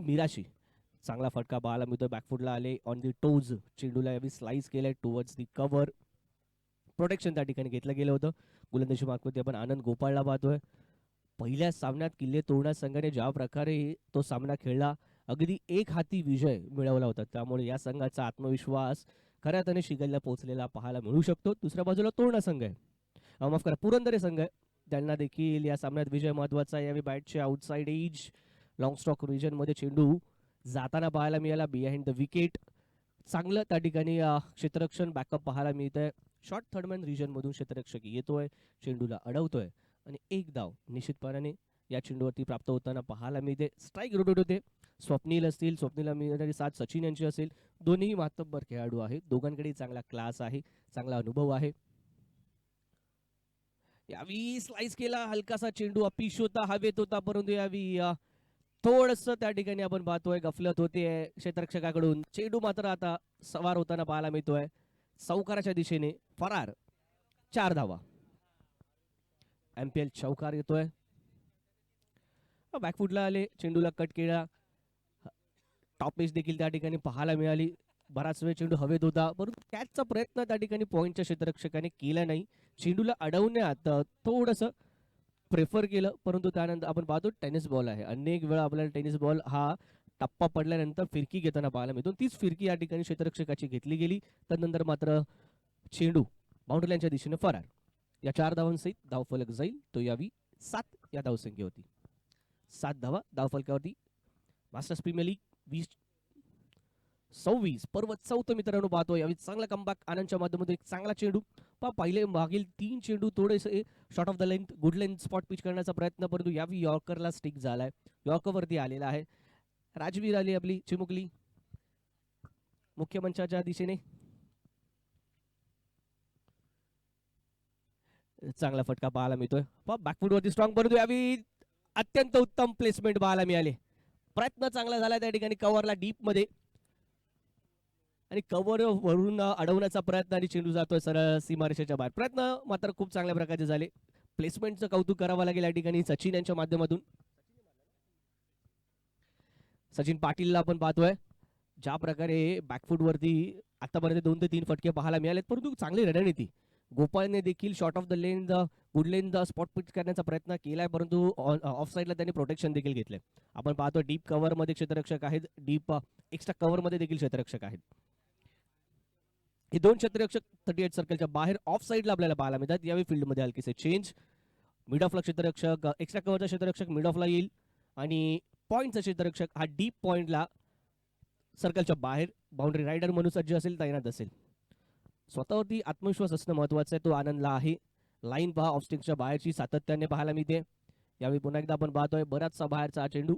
मिराशी. चांगला फटका पाहायला मिळतोय, बॅकफुटला आले ऑन दी टोज. चेंडूला यावी स्लाइस केलंय टुवर्ड्स दी कव्हर. प्रोटेक्शन त्या ठिकाणी घेतलं गेलं होतं. गोलंदाजी मार्कवरती आपण आनंद गोपाळला पाहतोय. पहिल्या सामन्यात किल्ले तोरणा संघाने ज्या प्रकारे तो सामना खेळला, अगदी एक हाती विजय मिळवला होता. त्यामुळे या संघाचा आत्मविश्वास खऱ्या अर्थाने शिगेला पोहोचलेला पाहायला मिळू शकतो. दुसऱ्या बाजूला तोरणा संघ आहे, माफ करा, पुरंदरे संघ आहे. त्यांना देखील या सामन्यात विजय महत्वाचा आहे. यावेळी बॅटचे आउटसाइड एज लॉंग स्टॉक रिजनमध्ये चेंडू जाताना पाहायला मिळाला बिहाइंड द विकेट. चांगलं त्या ठिकाणी क्षेत्ररक्षण बॅकअप पाहायला मिळत आहे. शॉर्ट थर्डमॅन रिजनमधून क्षेत्ररक्षक येतोय, चेंडूला अडवतोय आणि एक धाव निश्चितपणाने या चेंडूवरती प्राप्त होताना पाहायला मिळते. स्ट्राईक रोटेट होते. स्वप्नील असतील, स्वप्नीला मिळणारी साथ सचिन यांची असेल. दोन्ही मातब्बर खेळाडू आहेत. दोघांकडे चांगला क्लास आहे, चांगला अनुभव आहे. यावी स्लाइस केला हलकासा चेंडू, अपिश होता, हवेत होता, परंतु यावी थोडस त्या ठिकाणी आपण पाहतोय गफलत होते क्षेत्ररक्षकाकडून. चेंडू मात्र आता सवार होताना पाहायला मिळतोय चौकाराच्या दिशेने. फरार, 4 धावा. एमपीएल चौकार येतोय. बॅकफुटला आले, चेंडूला कट केला. टॉप एज देखील त्या ठिकाणी पाहायला मिळाली. बराच वेळ चेंडू हवेत होता, परंतु कॅचचा प्रयत्न त्या ठिकाणी पॉईंटच्या क्षेत्ररक्षकाने केला नाही. चेंडूला अडवण्यात थोडस प्रेफर केलं, परंतु त्यानंतर आपण पाहतो टेनिस बॉल आहे. अनेक वेळा आपल्याला टेनिस बॉल हा टप्पा पडल्यानंतर फिरकी घेताना पाहायला मिळतो. तीच फिरकी या ठिकाणी क्षेत्ररक्षकाची घेतली गेली. त्यानंतर मात्र चेंडू बाउंड्रीलाईनच्या दिशेने फरार. या 4 धावांसहित धावफलक जाईल तो यावी 7 या धावसंख्येवरती. 7 धावा धावफलकावरती. मास्टर्स प्रीमियर लीग 2026 पर्व 4 मित्रांनो पाहतो. यावेळी चांगला कमबॅक आनंदच्या माध्यमातून एक चांगला चेंडू. पहिले मागील 3 चेंडू थोडेसे short of the length good length spot pitch करण्याचा प्रयत्न, परंतु यावेळी यॉर्करला स्टिक झालाय, यॉर्करवरती आलेला आहे. राजवीर आली आपली चिमुकली मुख्यमंचाच्या दिशेने. चांगला फटका पाहायला मिळतोय. बॅकफुटवरती स्ट्रॉंग, परंतु यावेळी अत्यंत उत्तम प्लेसमेंट पाहायला मिळाले. प्रयत्न चांगला झाला त्या ठिकाणी कव्हरला डीप मध्ये, आणि कव्हर वरून अडवण्याचा प्रयत्न आणि चेंडू जातोय सरळ सीमारेषेच्या बाहेर. प्रयत्न मात्र खूप चांगल्या प्रकारचे झाले. प्लेसमेंटचं कौतुक करावं लागेल या ठिकाणी सचिन यांच्या माध्यमातून. सचिन पाटीलला आपण पाहतोय ज्या प्रकारे बॅकफुटवरती आतापर्यंत 2 ते 3 फटके पाहायला मिळालेत, परंतु चांगली रणनीती. गोपाळने देखील short of the lane good lane spot pitch करण्याचा प्रयत्न केलाय, परंतु ऑफ साईडला त्यांनी प्रोटेक्शन देखील घेतले. आपण पाहतो डीप कव्हरमध्ये क्षेत्ररक्षक आहेत, डीप एक्स्ट्रा कव्हरमध्ये देखील क्षेत्ररक्षक आहेत. हे 2 क्षेत्ररक्षक 38 सर्कलच्या बाहेर ऑफ साईडला आपल्याला पाहायला मिळतात. यावेळी फील्डमध्ये हलकेसे चेंज. मिड ऑफला क्षेत्ररक्षक, एक्स्ट्रा कव्हरचा क्षेत्ररक्षक मिड ऑफला येईल आणि पॉईंटचा क्षेत्ररक्षक हा डीप पॉईंटला सर्कलच्या बाहेर बाउंड्री रायडर म्हणून सज्ज असेल, तैनात असेल. स्वतःवरती आत्मविश्वास असणं महत्वाचं आहे, तो आनंदला आहे. लाईन पहा ऑफस्टिंगच्या बाहेरची सातत्याने पाहायला मिळते. यावेळी पुन्हा एकदा आपण पाहतोय बराचसा बाहेरचा हा चेंडू,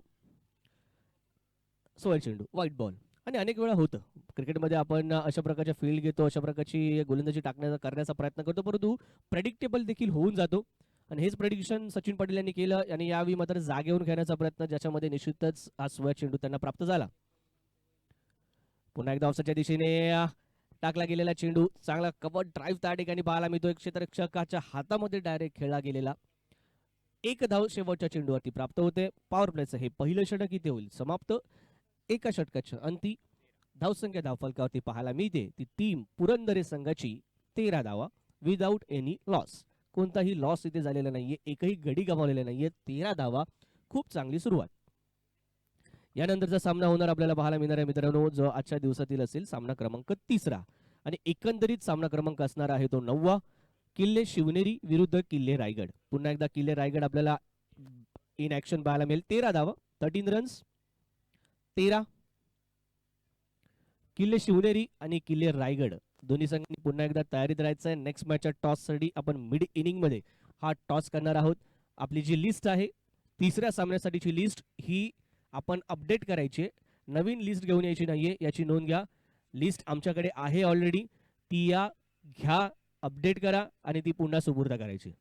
सोय चेंडू, व्हाईट बॉल. आणि अनेक वेळा होतं क्रिकेटमध्ये, आपण अशा प्रकारच्या फील्ड घेतो, अशा प्रकारची गोलंदाजी करण्याचा प्रयत्न करतो, परंतु प्रेडिक्टेबल देखील होऊन जातो. आणि हेच प्रेडिक्शन सचिन पाटील यांनी केलं आणि यावेळी मात्र जागेवरून खेळण्याचा प्रयत्न, ज्याच्यामध्ये निश्चितच हा सोय चेंडू त्यांना प्राप्त झाला. पुन्हा एकदा ऑफसाईडच्या दिशेने टाकला गेलेला चेंडू, चांगला कव्हर ड्राईव्ह त्या ठिकाणी पाहायला मिळतो. क्षेत्ररक्षकाच्या हातामध्ये डायरेक्ट खेळला गेलेला. 1 धाव शेवटच्या चेंडूवरती प्राप्त होते. पॉवर प्लेचं हे पहिलं षटक इथे होईल समाप्त. एका षटकाच्या अंती धावसंख्या धावफलकावरती पाहायला मिळते ती टीम पुरंदरे संघाची 13 धावा विदाऊट एनी लॉस. कोणताही लॉस इथे झालेला नाहीये, एकही गडी गमावलेला नाहीये. 13 धावा, खूप चांगली सुरुवात. यानंतरचा सामना होणार आपल्याला पाहायला मिळणार आहे मित्रांनो, जो आजच्या दिवसातील असेल सामना क्रमांक 3 आणि एकंदरीत सामना क्रमांक असणार आहे तो 9वा. किल्ले शिवनेरी विरुद्ध किल्ले रायगड. पुन्हा एकदा किल्ले रायगड आपल्याला इन ऍक्शन पाहायला मिळेल. 13 धावा, 13 रन्स, 13. किल्ले शिवनेरी आणि किल्ले रायगड दोन्ही संघांनी पुन्हा एकदा तयारीत राहायचं आहे. नेक्स्ट मॅचच्या टॉससाठी आपण मिड इनिंग मध्ये हा टॉस करणार आहोत. आपली जी लिस्ट आहे 3ऱ्या सामन्यासाठीची लिस्ट ही आपण अपडेट करायची, नवीन लिस्ट घेऊन यायची नाहीये, याची नोंद घ्या. लिस्ट आमच्याकडे आहे ऑलरेडी, ती या घ्या, अपडेट करा आणि ती पुन्हा सुपूर्द करायची.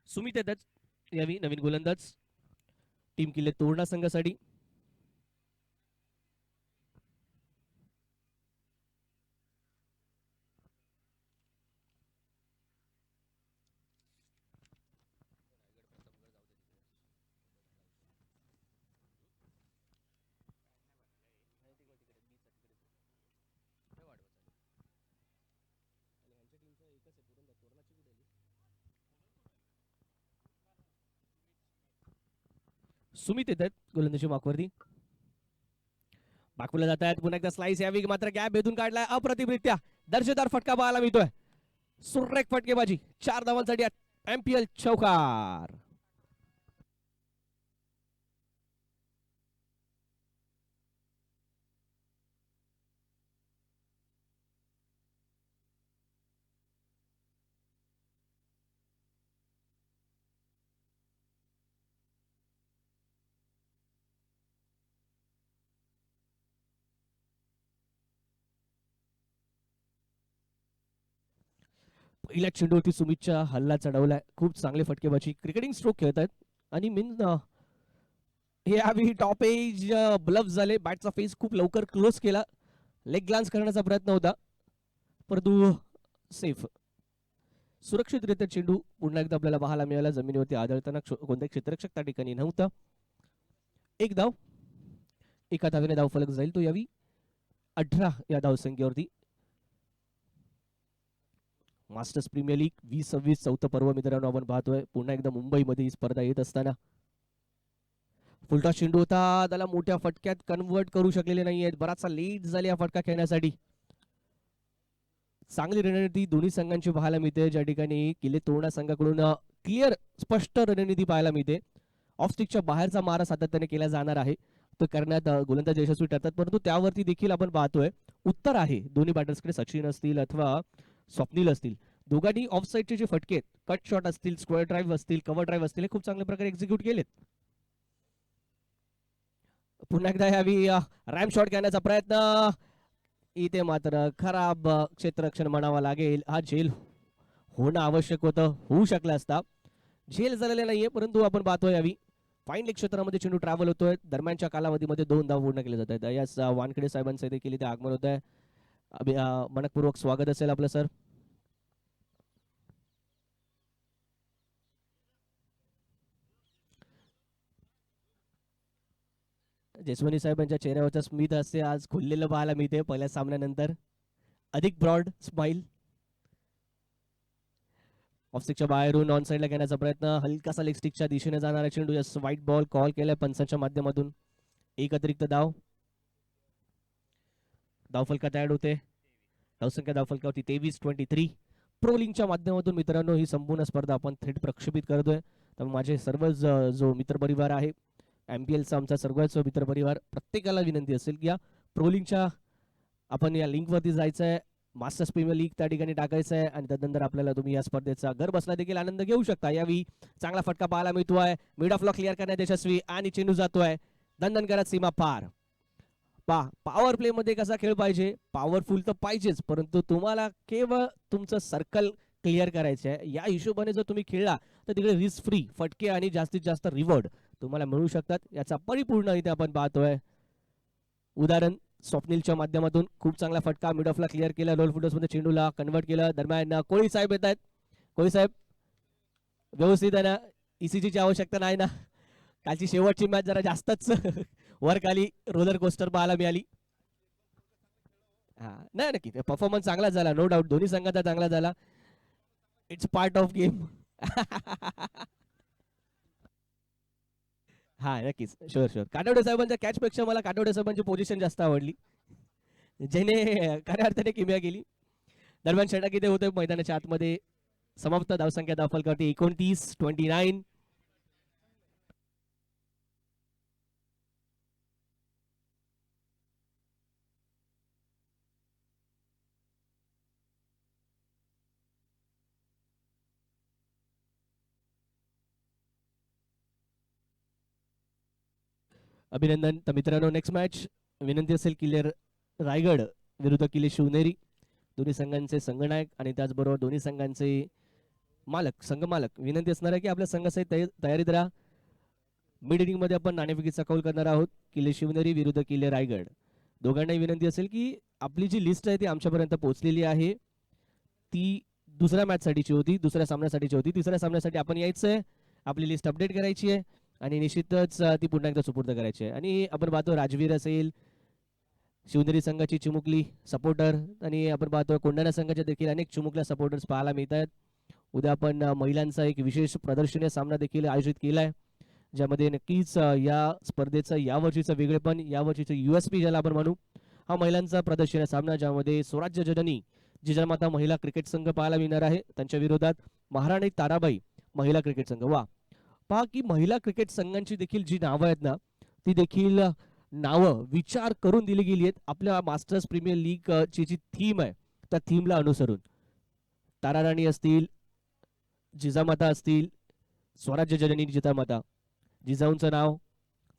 सुमित दत्त यावी नवीन गोलंदाज टीम किल्ले तोरणा संघासाठी. सुमित येत आहेत गोलंदाजी मार्कवरती. बाकूला जात आहेत. पुन्हा एकदा स्लाइस यावी मात्र गॅप भेदून काढलाय अप्रतिमरित्या. दर्जेदार फटका पाहायला मिळतोय. सुरेख फटकेबाजी. 4 धावांसाठी एमपीएल चौकार. पहिल्या चेंडूवरती सुमितच्या हल्ला चढवलाय. खूप चांगले फटकेबाजी. क्रिकेटिंग स्ट्रोक खेळत आहेत आणि हे यावेळी टॉप एज ब्लफ झाले. बॅटचा फेस खूप लवकर क्लोज केला. लेग ग्लान्स करण्याचा प्रयत्न होता परंतु सेफ. सुरक्षितरित्या चेंडू पुन्हा एकदा आपल्याला पाहायला मिळाला. जमिनीवरती आदळताना कोणत्याही क्षेत्ररक्षक त्या ठिकाणी नव्हता. एक धाव. एका धावेने धाव फलक जाईल तो यावी 18 या धावसंख्येवरती. मास्टर्स प्रीमियर लीग 2026 चौथं पर्व मित्रांनो आपण पाहतोय. पुन्हा एकदा मुंबईमध्ये ही स्पर्धा येत असताना फुलटा चेंडू होता. त्याला मोठ्या फटक्यात कन्वर्ट करू शकलेले नाहीयेत. बराचसा लेट झाले या फटका खेळण्यासाठी. चांगली रणनीती दोन्ही संघांची पाहायला मिळते. ज्या ठिकाणी किल्ले तोरणा संघाकडून क्लिअर स्पष्ट रणनीती पाहायला मिळते. ऑफ स्टिकच्या बाहेरचा मारा सातत्याने केला जाणार आहे. तो करण्यात गोलंदाज यशस्वी ठरतात परंतु त्यावरती देखील आपण पाहतोय उत्तर आहे दोन्ही बॅटर्सकडे. सचिन असतील अथवा स्वप्नील असतील दोघांनी ऑफ साईडचे जे फटके कट शॉट असतील स्क्वेअर ड्राईव्ह असतील कव्हर ड्राईव्ह असतील हे खूप चांगल्या प्रकारे एक्झिक्यूट केलेत. पुन्हा एकदा यावी रॅम शॉट घेण्याचा प्रयत्न. इथे मात्र खराब क्षेत्ररक्षण म्हणावा लागेल. हा झेल होणं आवश्यक होतं. होऊ शकला असता. झेल झालेला नाहीये परंतु आपण पाहतोय यावी फाईन लेग क्षेत्रामध्ये चेंडू ट्रॅव्हल होतोय. दरम्यानच्या कालावधीमध्ये 2 धाव पूर्ण केले जात आहेत. यास वानखेडे साहेबांचे देखील इथे आगमन होत आहे. मनपूर्वक स्वागत असेल आपलं सर. जसवंती साहेबांच्या चेहऱ्यावरचा स्मित हास्य आज खुललेलं पाहायला मिळते पहिल्या सामन्यानंतर. अधिक ब्रॉड स्माइल. ऑफ स्टिकच्या बाहेरून ऑन साईडला घेण्याचा प्रयत्न. हलकासा लेग स्टिकच्या दिशेने जाणारा चेंडू. यस व्हाईट बॉल कॉल केलाय पंचांच्या माध्यमातून. एक अतिरिक्त धाव. धावफलकात ऍड होते. धावसंख्या धावफलकावरती 23-23. प्रो लिंकच्या माध्यमातून मित्रांनो ही संपूर्ण स्पर्धा आपण थेट प्रक्षेपित करतोय. तर माझे सर्व जो मित्रपरिवार आहे एमपीएलचा आमचा सर्वच मित्रपरिवार प्रत्येकाला विनंती असेल की या प्रो लिंकच्या आपण या लिंकवरती जायचं आहे. मास्टर्स प्रीमियर लीग त्या ठिकाणी टाकायचं आहे आणि त्यानंतर आपल्याला तुम्ही या स्पर्धेचा घर बसला देखील आनंद घेऊ शकता. यावेळी चांगला फटका पाहायला मिळतोय. मिड ऑफ लॉक क्लिअर करण्यात यशस्वी आणि चेंडू जातोय दणदण करत सीमा पार. पॉवर प्ले मध्ये कसा खेळ पाहिजे. पॉवरफुल तर पाहिजेच परंतु तुम्हाला केवळ तुमचं सर्कल क्लिअर करायचं आहे. या हिशोबाने जर तुम्ही खेळला तर तिकडे रिस्क फ्री फटके आणि जास्तीत जास्त रिवॉर्ड तुम्हाला मिळू शकतात. याचा परिपूर्ण इथे आपण पाहतोय उदाहरण. स्वप्नीलच्या माध्यमातून खूप चांगला फटका मिड ऑफला क्लिअर केला. लोल फुटर्स मध्ये चेंडूला कन्वर्ट केलं. दरम्यान कोळी साहेब येत आहेत. कोळी साहेब व्यवस्थित आहे ना. ईसीजीची आवश्यकता नाही ना. कालची शेवटची मॅच जरा जास्तच वर खाली रोलर कोस्टर पाहायला मिळाली. हा नाही नक्की परफॉर्मन्स चांगला झाला नो डाऊट. दोन्ही संघाचा चांगला झाला. It's part of game. हा नक्कीच शुअर शुअर. काटवडे साहेबांच्या कॅच पेक्षा मला काटवडे साहेबांची पोझिशन जास्त आवडली ज्याने खऱ्या अर्थाने किमया केली. दरम्यान षटक इथे होते मैदानाच्या आतमध्ये. समाप्त धावसंख्या धावफलकावरती 29-29. अभिनंदन. तर मित्रांनो नेक्स्ट मॅच विनंती असेल किल्ले रायगड विरुद्ध किल्ले शिवनेरी. दोन्ही संघांचे संघनायक आणि त्याचबरोबर दोन्ही संघांचे मालक संघ मालक विनंती असणार आहे की आपल्या संघासहित तयारीत राहा. मिड इनिंग मध्ये आपण नाणेफेकीचा कौल करणार आहोत. किल्ले शिवनेरी विरुद्ध किल्ले रायगड. दोघांनाही विनंती असेल की आपली जी लिस्ट आहे ती आमच्यापर्यंत पोहोचलेली आहे. ती दुसऱ्या मॅच साठीची होती. दुसऱ्या सामन्यासाठीची होती. तिसऱ्या सामन्यासाठी आपण यायचंय. आपली लिस्ट अपडेट करायची आहे आणि निश्चितच ती पुन्हा एकदा सुपूर्द करायची आहे. आणि आपण पाहतो राजवीर असेल शिवनेरी संघाची चिमुकली सपोर्टर आणि आपण पाहतो कोंढाणा संघाच्या देखील अनेक चिमुकल्या सपोर्टर्स पाहायला मिळत आहेत. उद्या आपण महिलांचा एक विशेष प्रदर्शनीय सामना देखील आयोजित केलाय ज्यामध्ये नक्कीच या स्पर्धेचं यावर्षीचं वेगळेपण, यावर्षीचं USP ज्याला आपण म्हणू, हा महिलांचा प्रदर्शन सामना, ज्यामध्ये स्वराज्य जननी जिजामाता महिला क्रिकेट संघ पाहायला मिळणार आहे. त्यांच्या विरोधात महाराणी ताराबाई महिला क्रिकेट संघ. वा, पहा की महिला क्रिकेट संघांची देखील जी नावं आहेत ना, ती देखील नावं विचार करून दिली गेली आहेत. आपल्या मास्टर्स प्रीमियर लीग ची जी थीम आहे त्या थीमला अनुसरून ताराराणी असतील, जिजामाता असतील, स्वराज्य जननी जिजामाता, जिजाऊंचं नाव,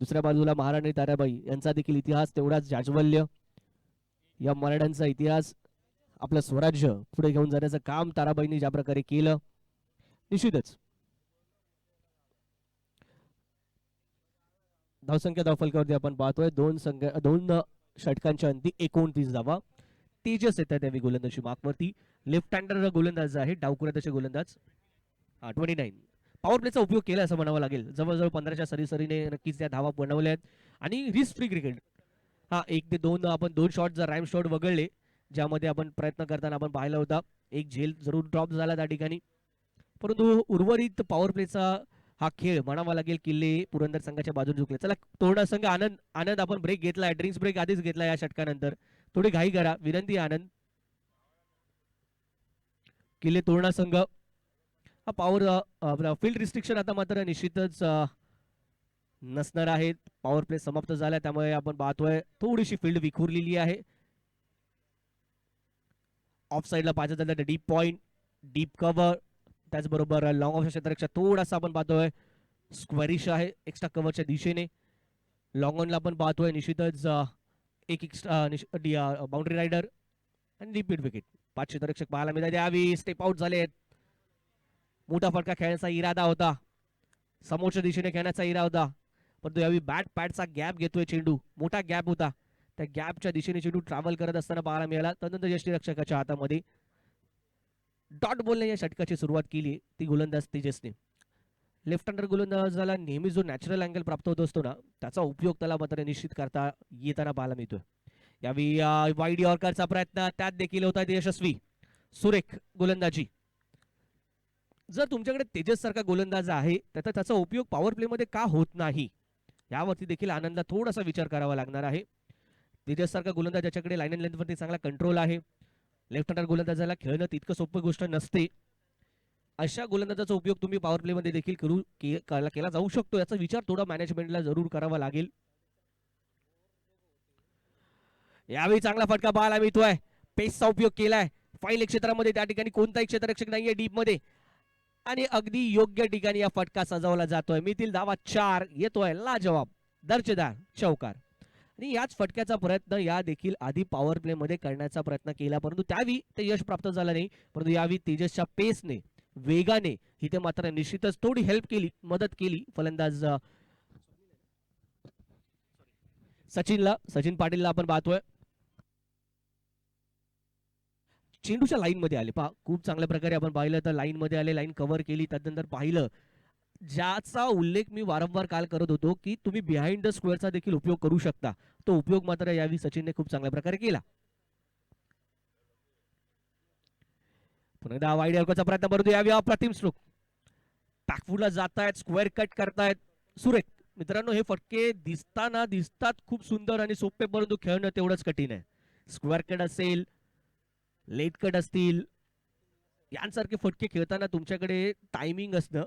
दुसऱ्या बाजूला महाराणी ताराबाई यांचा देखील इतिहास तेवढाच जाज्वल्य. या मराठ्यांचा इतिहास, आपलं स्वराज्य पुढे घेऊन जाण्याचं काम ताराबाईंनी ज्या प्रकारे केलं, निश्चितच धावसंख्या धावफलकावरती आपण पाहतोय दोन षटकांच्या अंती 29 धावा. तेजस येतात त्यावेळी गोलंदाजी मार्कवरती. लेफ्ट हँडर गोलंदाज आहे, डावकुऱ्याचे गोलंदाज. 29 पॉवर प्लेचा उपयोग केला असं म्हणावं लागेल. जवळजवळ 15च्या सरीसरीने नक्कीच त्या धावा बनवल्या आहेत. आणि रिस्क फ्री क्रिकेट, हा 1 ते 2 आपण 2 शॉट जर रॅम शॉट वगळले, ज्यामध्ये आपण प्रयत्न करताना आपण पाहिला होता, एक झेल जरूर ड्रॉप झाला त्या ठिकाणी, परंतु उर्वरित पॉवर प्लेचा हा खेळ म्हणावा लागेल किल्ले पुरंदर संघाच्या बाजूने झुकले. चला तोरणा संघ, आनंद आपण ब्रेक घेतलाय, ड्रिंक्स ब्रेक आधीच घेतला या षटकानंतर, थोडी घाई करा विनंती. आनंद, किल्ले तोरणा संघ हा पॉवर फील्ड रिस्ट्रिक्शन आता मात्र निश्चितच नसणार आहेत. पॉवर प्ले समाप्त झाला, त्यामुळे आपण पाहतोय थोडीशी फील्ड विखुरलेली आहे. ऑफ साईडला पाहिजे झालं तर डीप पॉइंट, डीप कव्हर, त्याचबरोबर लॉंग ऑफ क्षेत्रपेक्षा थोडासा आपण पाहतोय स्क्वेरिश आहे एक्स्ट्रा कव्हरच्या दिशेने. लॉंग ऑनला आपण पाहतोय निश्चितच एक एक्स्ट्रा बाउंड्री रायडर आणि रिपीट विकेट. 5 क्षेत्ररक्षक पाहायला मिळतात. यावेळी स्टेप आउट झालेत. मोठा फटका खेळण्याचा इरादा होता, समोरच्या दिशेने खेळण्याचा इरादा होता, परंतु यावेळी बॅट पॅडचा गॅप घेतोय चेंडू, मोठा गॅप होता, त्या गॅपच्या दिशेने चेंडू ट्रॅव्हल करत असताना पाहायला मिळाला. त्यानंतर यष्टीरक्षकाच्या हातामध्ये डॉट बॉलने या षटकाची सुरुवात केली ती गोलंदाज तेजसने. लेफ्ट हँडर गोलंदाजाला नेहमी जो नॅचरल अँगल प्राप्त होत असतो ना, त्याचा उपयोग त्याला मात्र निश्चित करता येताना पाहायला मिळतोय. यावेळी वाईड यॉर्करचा प्रयत्न, त्यात देखील होता यशस्वी, सुरेख गोलंदाजी. जर तुमच्याकडे तेजस सारखा गोलंदाज आहे तर त्याचा उपयोग पॉवर प्ले मध्ये का होत नाही, यावरती देखील आनंदला थोडासा विचार करावा लागणार आहे. तेजस सारखा गोलंदाज ज्याच्याकडे लाईन अँड लेंथ वरती चांगला कंट्रोल आहे, लेफ्ट हँडर गोलंदाजाला खेळणं तितकं सोपं गोष्ट नसते, अशा गोलंदाजाचा उपयोग तुम्ही पॉवर प्ले मध्ये देखील केला जाऊ शकतो, याचा विचार थोडा मॅनेजमेंटला जरूर करावा लागेल. यावेळी चांगला फटका पाहायला मिळतोय, पेसचा उपयोग केलाय. फाईल क्षेत्रामध्ये त्या ठिकाणी कोणताही क्षेत्ररक्षक नाहीये डीप मध्ये, आणि अगदी योग्य ठिकाणी या फटका सजवला जातोय. मितील धावा 4, येतोय लाजवाब दर्जेदार चौकार. आणि याच फटक्याचा प्रयत्न या देखील आधी पॉवर प्ले मध्ये करण्याचा प्रयत्न केला, परंतु त्यावेळी ते यश प्राप्त झालं नाही. परंतु यावेळी तेजसच्या पेसने, वेगाने इथे मात्र निश्चितच थोडी हेल्प केली, मदत केली फलंदाज सचिन पाटीलला आपण पाहतोय. चेंडूच्या लाईन मध्ये आले, पहा खूप चांगल्या प्रकारे आपण पाहिलं तर लाईन मध्ये आले, लाईन कव्हर केली. त्यानंतर पाहिलं, ज्याचा उल्लेख मी वारंवार काल करत होतो की तुम्ही बिहाइंड द स्क्वेअरचा देखील उपयोग करू शकता, तो उपयोग मात्र यावेळी सचिनने खूप चांगल्या प्रकारे केला. पुन्हा वाईड यॉर्करचा प्रयत्न, परंतु यावेळी अप्रतिम स्ट्रोक, बॅकफुटला जातायत, स्क्वेअर कट करतायत, सुरेख. मित्रांनो, हे फटके दिसतात खूप सुंदर आणि सोपे, परंतु खेळणं तेवढंच कठीण आहे. स्क्वेअर कट असेल, लेट कट असतील, यांसारखे फटके खेळताना तुमच्याकडे टायमिंग असणं,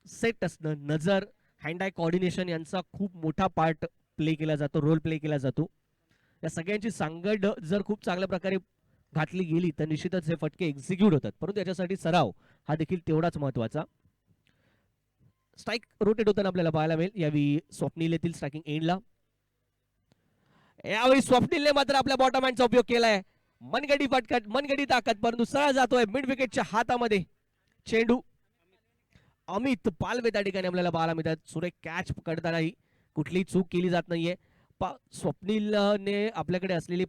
सेट असणं, नजर, हँड आय कोऑर्डिनेशन यांचा खूप मोठा पार्ट प्ले केला जातो, रोल प्ले केला जातो. या सगळ्यांची सांगड जर खूप चांगल्या प्रकारे घातली गेली तर निश्चितच हे फटके एक्झिक्यूट होतात, परंतु याच्यासाठी सराव हा देखील तेवढाच महत्वाचा. स्ट्राइक रोटेट होताना आपल्याला पाहायला मिळेल. यावेळी स्वप्नील येथील स्ट्रायकिंग एंडला, यावेळी स्वप्नीलने मात्र आपल्या बॉटम हँडचा उपयोग केलाय. मनगडी फटकट, मनगडी ताकद, परंतु सरळ जातोय मिड विकेटच्या हातामध्ये चेंडू. अमित पालवे त्या ठिकाणी आपल्याला पाहायला मिळतात. सुरेख कॅच पकडतानाही कुठलीही चूक केली जात नाहीये. स्वप्नीलने आपल्याकडे असलेल्या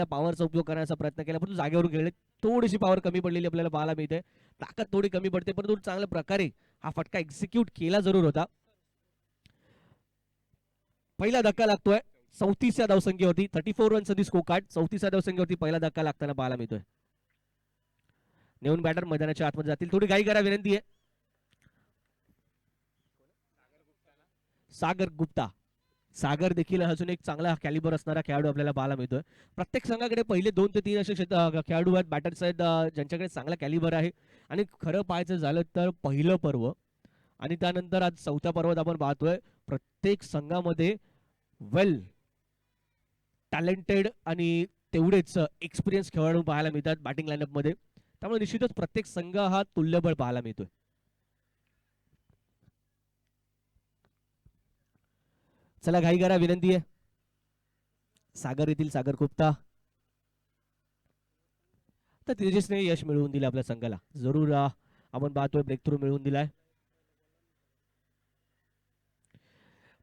पॉवरचा उपयोग करण्याचा प्रयत्न केला, परंतु जागेवर खेळले, थोडीशी पॉवर कमी पडलेली आपल्याला पाहायला मिळते, ताकद थोडी कमी पडते, परंतु चांगल्या प्रकारे हा फटका एक्झिक्यूट केला जरूर होता. पहिला धक्का लागतोय 34व्या धावसंख्येवरती, 34 रन्स दी स्कोर कार्ड. 34व्या धावसंख्येवरती पहिला धक्का लागताना पाहायला मिळतोय. नेऊन बॅटर मैदानाच्या आतमध्ये जातील, थोडी घाई करा विनंती आहे. सागर गुप्ता. सागर देखील अजून एक चांगला कॅलिबर असणारा खेळाडू आपल्याला पाहायला मिळतोय. प्रत्येक संघाकडे पहिले 2 ते 3 असे खेळाडू आहेत, बॅटर्स आहेत, ज्यांच्याकडे चांगला कॅलिबर आहे. आणि खरं पाहायचं झालं तर पहिलं पर्व आणि त्यानंतर आज चौथ्या पर्वात आपण पाहतोय प्रत्येक संघामध्ये वेल टॅलेंटेड आणि तेवढेच एक्सपिरियन्स खेळाडू पाहायला मिळतात बॅटिंग लाईनअपमध्ये. त्यामुळे निश्चितच प्रत्येक संघ हा तुल्यबळ पाहायला मिळतोय. चला घाई करा, विनंती आहे. सागर येथील सागर गुप्ता. तर तेजसने यश मिळवून दिलं आपल्या संघाला. जरूर आपण पाहतोय ब्रेक थ्रू मिळवून दिलाय.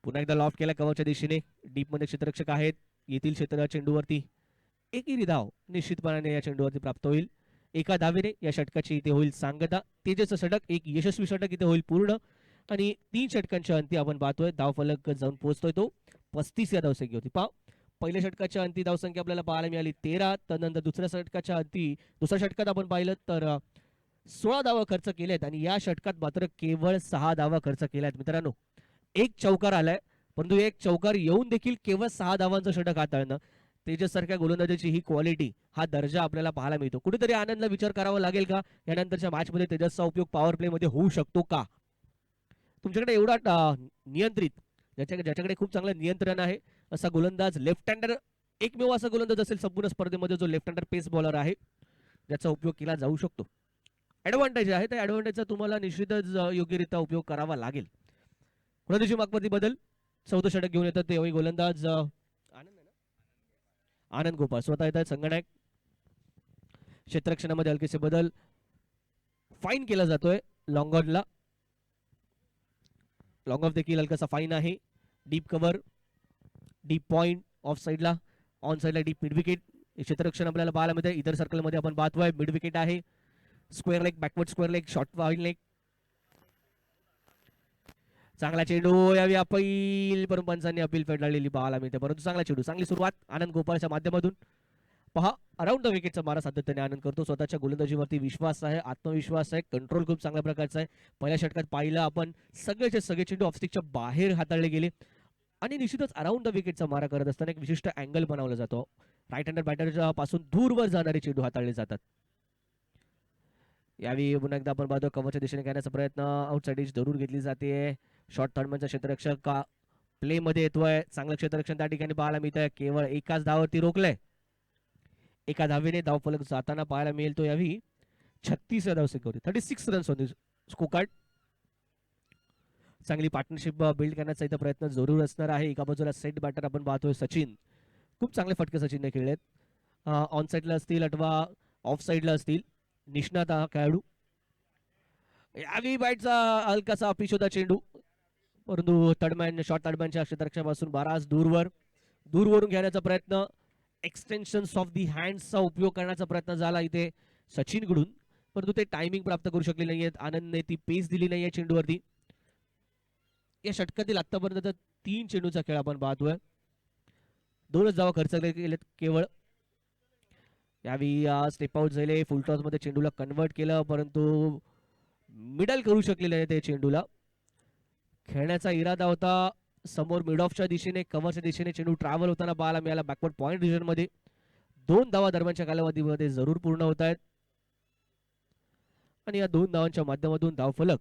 पुन्हा एकदा लॉफ्ट केला कव्हरच्या दिशेने. डीप मध्ये क्षेत्ररक्षक आहेत, येथील क्षेत्र चेंडूवरती एकेरी धाव निश्चितपणाने या चेंडूवरती प्राप्त होईल. एका धावेने या षटकाची इथे होईल सांगता. तेजसचं षटक एक यशस्वी षटक इथे होईल पूर्ण. आणि 3 षटकांच्या अंती आपण पाहतोय धावफलक जाऊन पोहोचतोय तो 35 या धावसंख्येवरती. पहा, पहिल्या षटकाच्या अंती धावसंख्या आपल्याला पाहायला मिळाली 13. त्यानंतर दुसऱ्या षटकाच्या अंती दुसऱ्या षटकात आपण पाहिलं तर 16 धावा खर्च केल्यात आणि या षटकात मात्र केवळ 6 धावा खर्च केल्यात मित्रांनो. एक चौकार आलाय, परंतु एक चौकार येऊन देखील केवळ 6 धावांचं षटक हाताळणं, तेजस सारख्या गोलंदाजाची ही क्वालिटी, हा दर्जा आपल्याला पाहायला मिळतो. कुठेतरी आनंदला विचार करावा लागेल का यानंतरच्या मॅचमध्ये तेजसचा उपयोग पॉवर प्ले मध्ये होऊ शकतो का. तुमच्याकडे एवढा नियंत्रित, ज्याच्याकडे खूप चांगलं नियंत्रण आहे असा गोलंदाज, लेफ्ट हँडर एकमेव असा गोलंदाज असेल संपूर्ण स्पर्धेमध्ये जो लेफ्ट हँडर पेस बॉलर आहे, ज्याचा उपयोग केला जाऊ शकतो. ऍडव्हान्टेज आहे, त्या ऍडव्हान्टेजचा तुम्हाला निश्चितच योग्यरित्या उपयोग करावा लागेल. गोलंदाजी मागपती बदल 14 षटक घेऊन येतात ते गोलंदाज आनंद गोपाळ स्वतः येतात संगणक. क्षेत्ररक्षणामध्ये हलकेसे बदल. फाईन केला जातोय लॉंग ऑनला. लॉंग ऑफ देखील हलकासा फाईन आहे. Deep cover, deep point of साईडला, ऑन साईडला डीप मिड विकेट. क्षेत्ररक्षण आपल्याला पाहायला मिळते. इतर सर्कलमध्ये आपण पाहतोय मिड विकेट आहे. Square leg, backward square leg, short fine leg. चांगला चेंडू यावी अपील, परंतु पंचांनी अपील फेटाळलेली पाहायला मिळते. परंतु चांगला चेंडू, चांगली सुरुवात आनंद गोपाळच्या माध्यमातून. पहा, अराउंड द विकेटचा मारा सातत्याने आनंद करतो. स्वतःच्या गोलंदाजीवरती विश्वास आहे, आत्मविश्वास आहे, कंट्रोल खूप चांगल्या प्रकारचा आहे. पहिल्या षटकात पाहिलं आपण सगळेचे सगळे चेंडू ऑफस्टिकच्या बाहेर हाताळले गेले आणि निश्चितच अराउंड द विकेटचा मारा करत असताना एक विशिष्ट अँगल बनवला जातो. राईट हँडर बॅटरच्या पासून दूरवर जाणारे चेंडू हाताळले जातात. यावेळी पुन्हा एकदा आपण पाहतो कव्हरच्या दिशेने घेण्याचा प्रयत्न, आउटसाइड एज जरूर घेतली जाते. शॉर्ट थर्डमनचा क्षेत्ररक्षक प्ले मध्ये येतोय. चांगलं क्षेत्ररक्षण त्या ठिकाणी पाहायला मिळतंय. केवळ एकाच धावावरती रोखलंय. एका धावेने धावफलक जाताना पाहायला मिळेल तो यावी 36 धावसंख्येवरती 36 रन्स होते स्कोर कार्ड. चांगली पार्टनरशिप बिल्ड करण्याचा इथं प्रयत्न जरूर असणार आहे. एका बाजूला सेट बॅटर आपण पाहतोय सचिन, खूप चांगले फटके सचिनने खेळलेत. ऑन साईडला असतील अथवा ऑफ साईडला असतील. निष्णात हा खेळाडू. यावी बॅटचा हलकासा अपीश होता चेंडू, परंतु तडमॅन शॉर्ट तडमॅनच्या क्षेत्ररक्षणापासून बराच दूरवरून घेण्याचा प्रयत्न, एक्सटेन्शन्स ऑफ दी हँड्सचा उपयोग करण्याचा प्रयत्न झाला इथे सचिनकडून, परंतु ते टायमिंग प्राप्त करू शकले नाहीयेत. आनंदने ती पेस दिली नाहीये चेंडूवरती. या षटकातील आतापर्यंत 3 चेंडूचा खेळ आपण पाहतोय. 2च धावा खर्च केलेत केवळ. यावेळी स्टेप आउट झाले, फुल टॉस मध्ये चेंडूला कन्वर्ट केलं, परंतु मिडल करू शकलेले नाही ते चेंडूला. खेळण्याचा इरादा होता समोर मिड ऑफच्या दिशेने, कव्हरच्या दिशेने चेंडू ट्रॅव्हल होताना पाहायला मिळाला बॅकवर्ड पॉइंट रिजन मध्ये. 2 धावा दरम्यानच्या कालावधीमध्ये जरूर पूर्ण होत आहेत आणि या 2 धावांच्या माध्यमातून धावफलक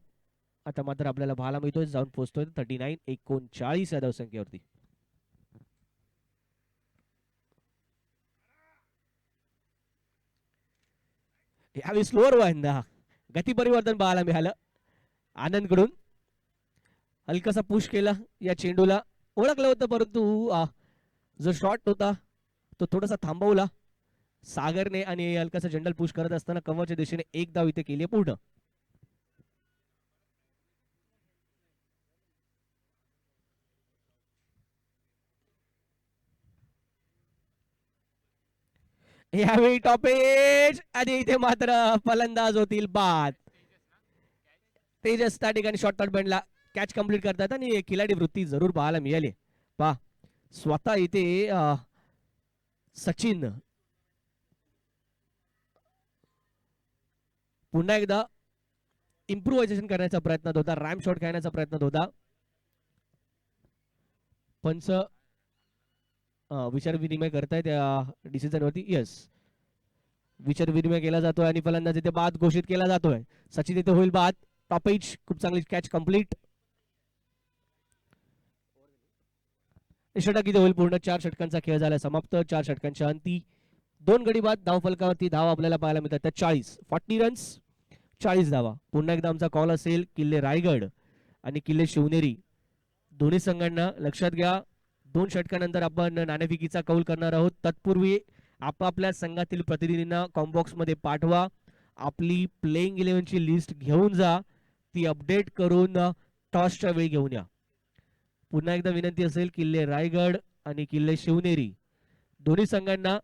आता मात्र आपल्याला पाहायला मिळतोय जाऊन पोहोचतोय 39 या धावसंख्येवरती. यावेळी स्लोअर वाहिंदा गती परिवर्तन पाहायला मिळालं आनंदकडून. हलकासा पुश केला या चेंडूला, ओळखलं होतं, परंतु जो शॉट होता तो थोडासा थांबवला सागरने आणि हलकासा जनरल पुश करत असताना कव्हरच्या दिशेने एक धाव इथे केली पूर्ण. यावेळी टॉपेज आणि इथे मात्र फलंदाज होतील बाद. तेजस त्या ठिकाणी शॉर्ट टॉट बँडला कॅच कंप्लीट करतात आणि खिलाडी वृत्ती जरूर पाहायला मिळाली. पहा, स्वतः इथे सचिन पुन्हा एकदा इम्प्रुव्हायझेशन करण्याचा प्रयत्नात होता, रॅम शॉट खेळण्याचा प्रयत्नात होता. पंच विचार विनिमय करतायत त्या डिसिजन वरती. येस, विचार विनिमय केला जातोय आणि फलंदाज इथे बाद घोषित केला जातोय. सचिन इथे होईल बाद. टॉपेज, खूप चांगली कॅच कंप्लीट. षटक इथे होईल पूर्ण. 4 षटकांचा खेळ झाला समाप्त. 4 षटकांच्या अंती 2 गडी बाद. धाव फलकावरती धाव आपल्याला पाहायला मिळतात त्या 40 रन्स, 40 धावा. पुन्हा एकदा आमचा कॉल असेल किल्ले रायगड आणि किल्ले शिवनेरी दोन्ही संघांना. लक्षात घ्या, 2 षटकानंतर आपण नाणेफेकीचा कौल करणार आहोत. तत्पूर्वी आपापल्या संघातील प्रतिनिधींना कॉम्बॉक्स मध्ये पाठवा. आपली प्लेइंग 11 ची लिस्ट घेऊन जा. ती अपडेट करून टॉसच्या वेळी घेऊन या. पुन्हा एकदा विनंती असेल, किल्ले रायगड आणि किल्ले शिवनेरी दोन्ही संघांना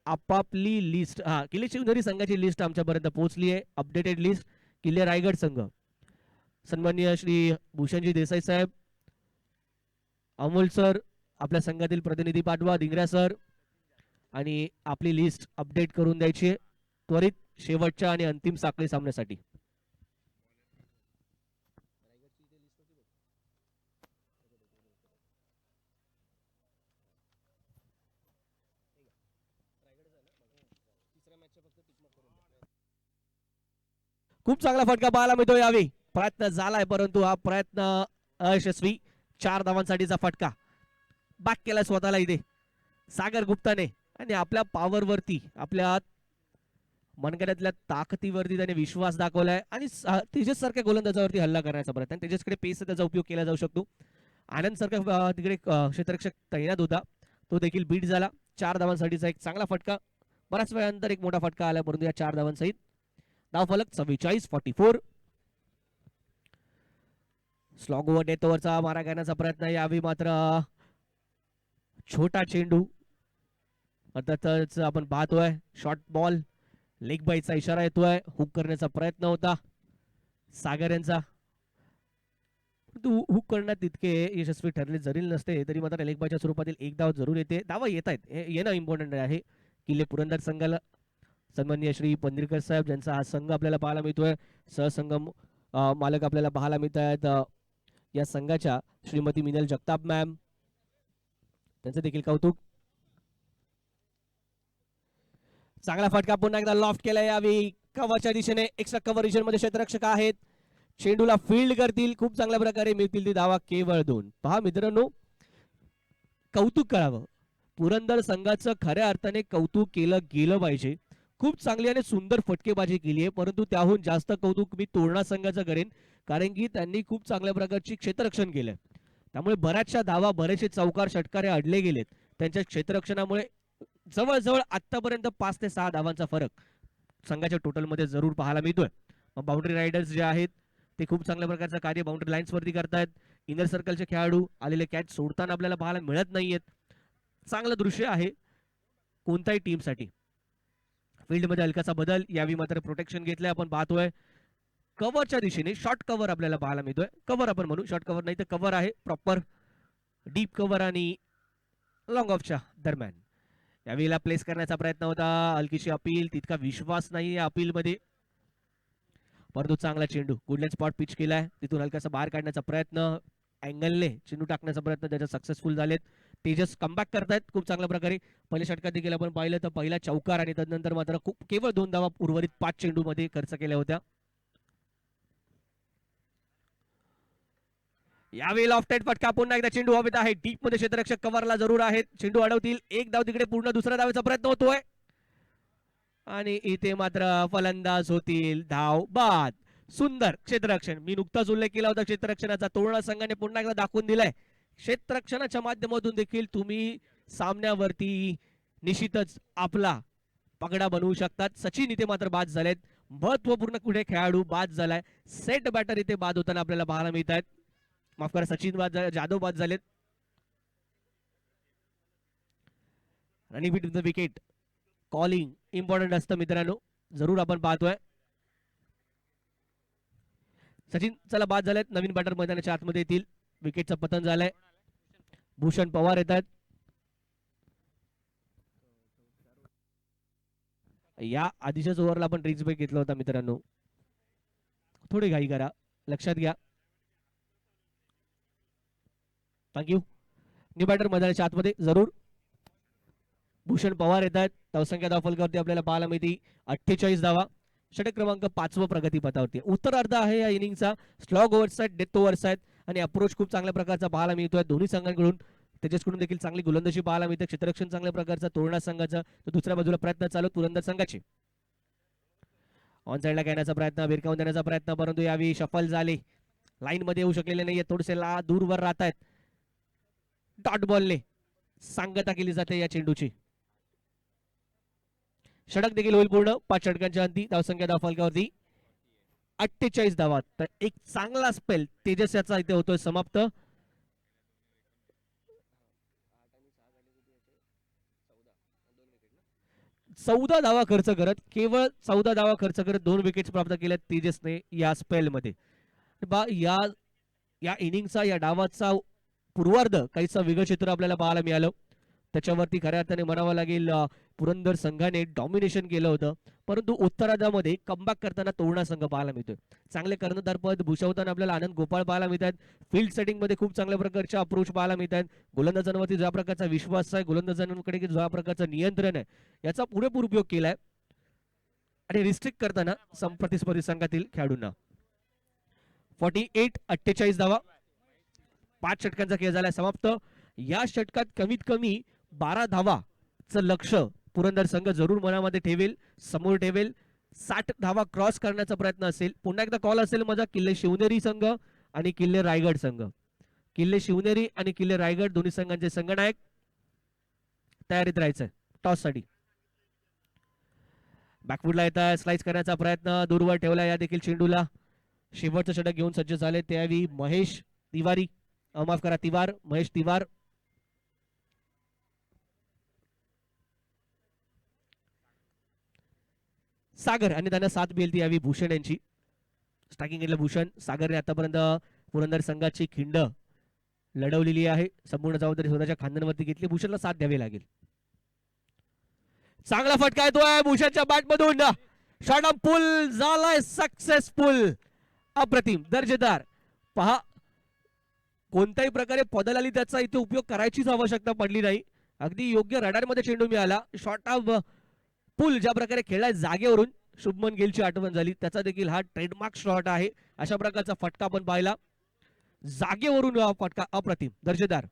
आपापली लिस्ट, किल्ले शिवनेरी संघाची लिस्ट आमच्यापर्यंत पोहोचली आहे, अपडेटेड लिस्ट. किल्ले रायगड संघ, सन्माननीय श्री भूषणजी देसाई साहेब, अमोल सर, आपल्या संघातील प्रतिनिधी पाठवा, धिंगऱ्या सर, आणि आपली लिस्ट अपडेट करून द्यायची त्वरित शेवटच्या आणि अंतिम साखळी सामन्यासाठी. खूप चांगला फटका पाहायला मिळतो यावेळी. प्रयत्न झालाय परंतु हा प्रयत्न अयशस्वी. 4 धावांसाठीचा फटका बाक केला स्वतःला इथे सागर गुप्ताने. आणि आपल्या पॉवरवरती, आपल्या मनगटातल्या ताकदीवरती त्याने विश्वास दाखवलाय आणि तेजस सारख्या गोलंदाजावरती हल्ला करण्याचा प्रयत्न. तेजसकडे पेस त्याचा उपयोग केला जाऊ शकतो. आनंद सारखा तिकडे क्षेत्ररक्षक तैनात होता, तो देखील बीट झाला. 4 धावांसाठीचा एक चांगला फटका. बऱ्याच वेळानंतर एक मोठा फटका आला, परंतु या 4 धावांसहित धाव फलक 44-44. स्लॉग ओव्हर डेथ ओव्हरचा मारा करण्याचा प्रयत्न. यावेळी मात्र छोटा चेंडू अर्थातच आपण पाहतोय. शॉर्ट बॉल, लेग बाईचा इशारा येतोय. हुक करण्याचा प्रयत्न होता सागर यांचा, हुक करण्यात तितके यशस्वी ठरले जरी नसते तरी मात्र लेग बायच्या स्वरूपातील एक धाव जरूर येते. धावा येत आहेत, येणं इम्पॉर्टंट आहे. किल्ले पुरंदर संघाला सन्माननीय श्री पंदिरकर साहेब, ज्यांचा हा संघ आपल्याला पाहायला मिळतोय, सहसंघ मालक आपल्याला पाहायला मिळत आहेत या संघाच्या श्रीमती मिनल जगताप मॅम, त्यांचं देखील कौतुक. चांगला फटका पुन्हा एकदा लॉफ्ट केला यावेळी कव्हरच्या दिशेने. एक्स्ट्रा कव्हर रिजन मध्ये क्षेत्ररक्षक आहेत, चेंडूला फील्ड करतील. खूप चांगल्या प्रकारे मिळतील ती धावा, केवळ 2. पहा मित्रांनो, कौतुक करावं, पुरंदर संघाचं खऱ्या अर्थाने कौतुक केलं गेलं पाहिजे. खूप चांगली आणि सुंदर फटकेबाजी केली आहे, परंतु त्याहून जास्त कौतुक मी तोरणा संघाचं करेन, कारण की त्यांनी खूप चांगल्या प्रकारची क्षेत्ररक्षण केलंय. त्यामुळे बऱ्याचशा धावा, बरेचसे चौकार षटकारे अडले गेलेत त्यांच्या क्षेत्ररक्षणामुळे. जवळजवळ आतापर्यंत 5 ते 6 धावांचा फरक संघाच्या टोटल मध्ये जरूर पाहायला मिळतोय. बाउंड्री रायडर्स जे आहेत ते खूप चांगल्या प्रकारचं कार्य बाउंड्री लाईन्स वरती करतायत. इनर सर्कलचे खेळाडू आलेले कॅच सोडताना आपल्याला पाहायला मिळत नाहीयेत. चांगलं दृश्य आहे कोणत्याही टीमसाठी. फील्डमध्ये हलकासा बदल, यावेळी मात्र प्रोटेक्शन घेतलंय आपण पाहतोय. कव्हरच्या दिशेने शॉर्ट कव्हर आपल्याला पाहायला मिळतोय. कव्हर आपण म्हणू, शॉर्ट कव्हर नाही तर कव्हर आहे प्रॉपर डीप कव्हर आणि लॉंग ऑफच्या दरम्यान. यावेळेला प्लेस करण्याचा प्रयत्न होता, हलकीशी अपील, तितका विश्वास नाही या अपील मध्ये, परंतु चांगला चेंडू गुडलँड स्पॉट पिच केलाय, तिथून हलकासा बाहेर काढण्याचा प्रयत्न, अँगलने चेंडू टाकण्याचा प्रयत्न त्याच्या सक्सेसफुल झालेत. तेजस कमबॅक करतायत खूप चांगल्या प्रकारे. पहिल्या षटकात देखील आपण पाहिलं तर पहिला चौकार आणि तदनंतर मात्र केवळ 2 धावा उर्वरित 5 चेंडू मध्ये खर्च केल्या होत्या. यावेळी लॉफ्टेड फटका, पुन्हा एकदा चेंडू हवेत आहे, डीप मध्ये क्षेत्ररक्षक कव्हरला जरूर आहेत, चेंडू अडवतील. एक धाव तिकडे पूर्ण, दुसऱ्या धावेचा प्रयत्न होतोय आणि इथे मात्र फलंदाज होतील धाव बाद. सुंदर क्षेत्ररक्षण, मी नुकताच उल्लेख केला होता क्षेत्ररक्षणाचा. तोरणा संघाने पुन्हा एकदा दाखवून दिलाय क्षेत्ररक्षणाच्या माध्यमातून देखील तुम्ही सामन्यावरती निश्चितच आपला पगडा बनवू शकतात. सचिन इथे मात्र बाद झालेत, महत्वपूर्ण पुढे खेळाडू बाद झालाय. सेट बॅटर इथे बाद होताना आपल्याला पाहायला मिळत आहेत. माफ करा, सचिन बाद, जाधव बाद झालेत. Running between the wicket calling important असतं मित्रांनो, जरूर आपण पाहतोय. सचिन चला बाद झालेत, नवीन बॅटर मैदानाच्या आतमध्ये येतील. विकेटचं पतन झालंय, भूषण पवार येतात. या आधीच्याच ओव्हरला आपण ड्रिंक्स ब्रेक घेतला होता मित्रांनो, थोडी घाई करा, लक्षात घ्या. थँक्यू. बॅटर मैदानाच्या आतमध्ये जरूर. भूषण पवार येत आहेत. धावसंख्या धावफलकावरती आपल्याला पाहायला मिळते 48 धावा. षटक क्रमांक 5 प्रगतीपथावरती. उत्तरार्ध आहे या इनिंगचा. स्लॉग ओव्हर्स आहेत, डेथ ओव्हर्स आहेत आणि अप्रोच खूप चांगल्या प्रकारचा पाहायला मिळतोय दोन्ही संघांकडून. त्याच्याकडून देखील चांगली गोलंदाजी पाहायला मिळते. क्षेत्ररक्षण चांगल्या प्रकारचा तोरणा संघाचा, तर दुसऱ्या बाजूला प्रयत्न चालू पुरंदर संघाचे. ऑन साईडला घेण्याचा प्रयत्न, भिरकावून देण्याचा प्रयत्न, परंतु यावेळी सफल झाले. लाईन मध्ये येऊ शकलेले नाहीये, थोडेसे दूरवर राहत आहेत. डॉट बॉलने सांगता केली जाते या चेंडूची. षटक देखील होईल पूर्ण. 5 षटकांच्या अंती. धावसंख्या धावफलकावरती 48 धावा. तर एक चांगला स्पेल तेजस याचा इथे होतोय समाप्त. चौदा धावा खर्च करत, केवळ 14 धावा खर्च करत 2 विकेट्स प्राप्त केल्यात तेजसने या स्पेल मध्ये. या इनिंगचा, या डावाचा पूर्वार्ध काहीसा वेगळं चित्र आपल्याला पाहायला मिळालं. त्याच्यावरती खऱ्या अर्थाने म्हणावं लागेल पुरंदर संघाने डॉमिनेशन केलं होतं, परंतु उत्तरार्धामध्ये कमबॅक करताना तोरणा संघ पाहायला मिळतोय. चांगले कर्णधार पद भूषवताना आपल्याला आनंद गोपाळ पाहायला मिळतात. फील्ड सेटिंग मध्ये खूप चांगल्या प्रकारच्या अप्रोच पाहायला मिळतात. गोलंदाजांवरती ज्या प्रकारचा विश्वास आहे, गोलंदाजांकडे ज्या प्रकारचं नियंत्रण आहे, याचा पुरेपूर उपयोग केलाय आणि रिस्ट्रिक्ट करताना प्रतिस्पर्धी संघातील खेळाडूंना. 48-48 धावा. 5 षटकांचा खेळ झाला समाप्त. या षटकात कमीत कमी 12 धावाचं लक्ष पुरंदर संघ जरूर मनामध्ये ठेवेल, समोर ठेवेल. 60 धावा क्रॉस करण्याचा प्रयत्न असेल. पुन्हा एकदा कॉल असेल माझा किल्ले शिवनेरी संघ आणि किल्ले रायगड संघ. किल्ले शिवनेरी आणि किल्ले रायगड दोन्ही संघांचे संघनायक तयारीत राहायचंय टॉस साठी. बॅकफुटला येतात, स्लाइस करण्याचा प्रयत्न दूरवर ठेवला या देखील चेंडूला. शेवटचं षटक घेऊन सज्ज झाले त्यावेळी महेश तिवारी, माफ करा तिवार, महेश तिवार. सागर आणि त्यांना साथ मिळते यावी भूषण यांची. स्ट्रायकिंग केलं भूषण. सागरने आतापर्यंत पुरंदर संघाची खिंड लढवलेली आहे. संपूर्ण जबाबदारी स्वतःच्या खांद्यांवरती घेतली. भूषणला साथ द्यावी लागेल. चांगला फटका येतोय भूषणच्या बॅट मधून. शॉट ऑफ पुल झालाय सक्सेसफुल. अप्रतिम, दर्जेदार. पहा, कोणत्याही प्रकारे पदलाली त्याचा इथे उपयोग करायचीच आवश्यकता पडली नाही. अगदी योग्य रडारमध्ये चेंडू मिळाला. शॉट ऑफ पुल ज्या प्रकारे खेळलाय जागेवरून, शुभमन गिलची आठवण झाली. त्याचा देखील हा ट्रेडमार्क शॉट आहे. अशा प्रकारचा फटका आपण पाहिला जागेवरून. फटका अप्रतिम, दर्जेदार.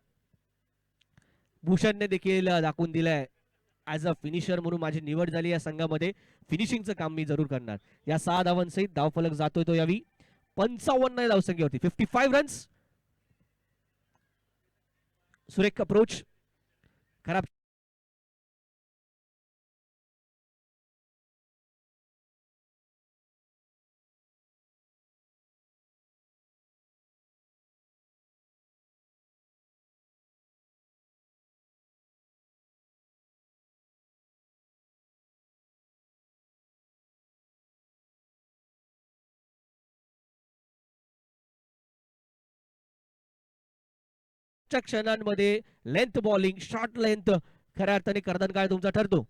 भूषणने देखील दाखवून दिलाय ऍज अ फिनिशर म्हणून माझी निवड झाली या संघामध्ये. फिनिशिंगचं काम मी जरूर करणार. या 6 धावांसहित धावफलक जातोय तो यावी 55 धावसंख्येवरती. 55 रन्स. सुरेख अप्रोच. खराब क्षणांमध्ये लेंथ बॉलिंग, शॉर्ट लेंथ खऱ्या अर्थाने कर्तन काय तुमचा ठरतो.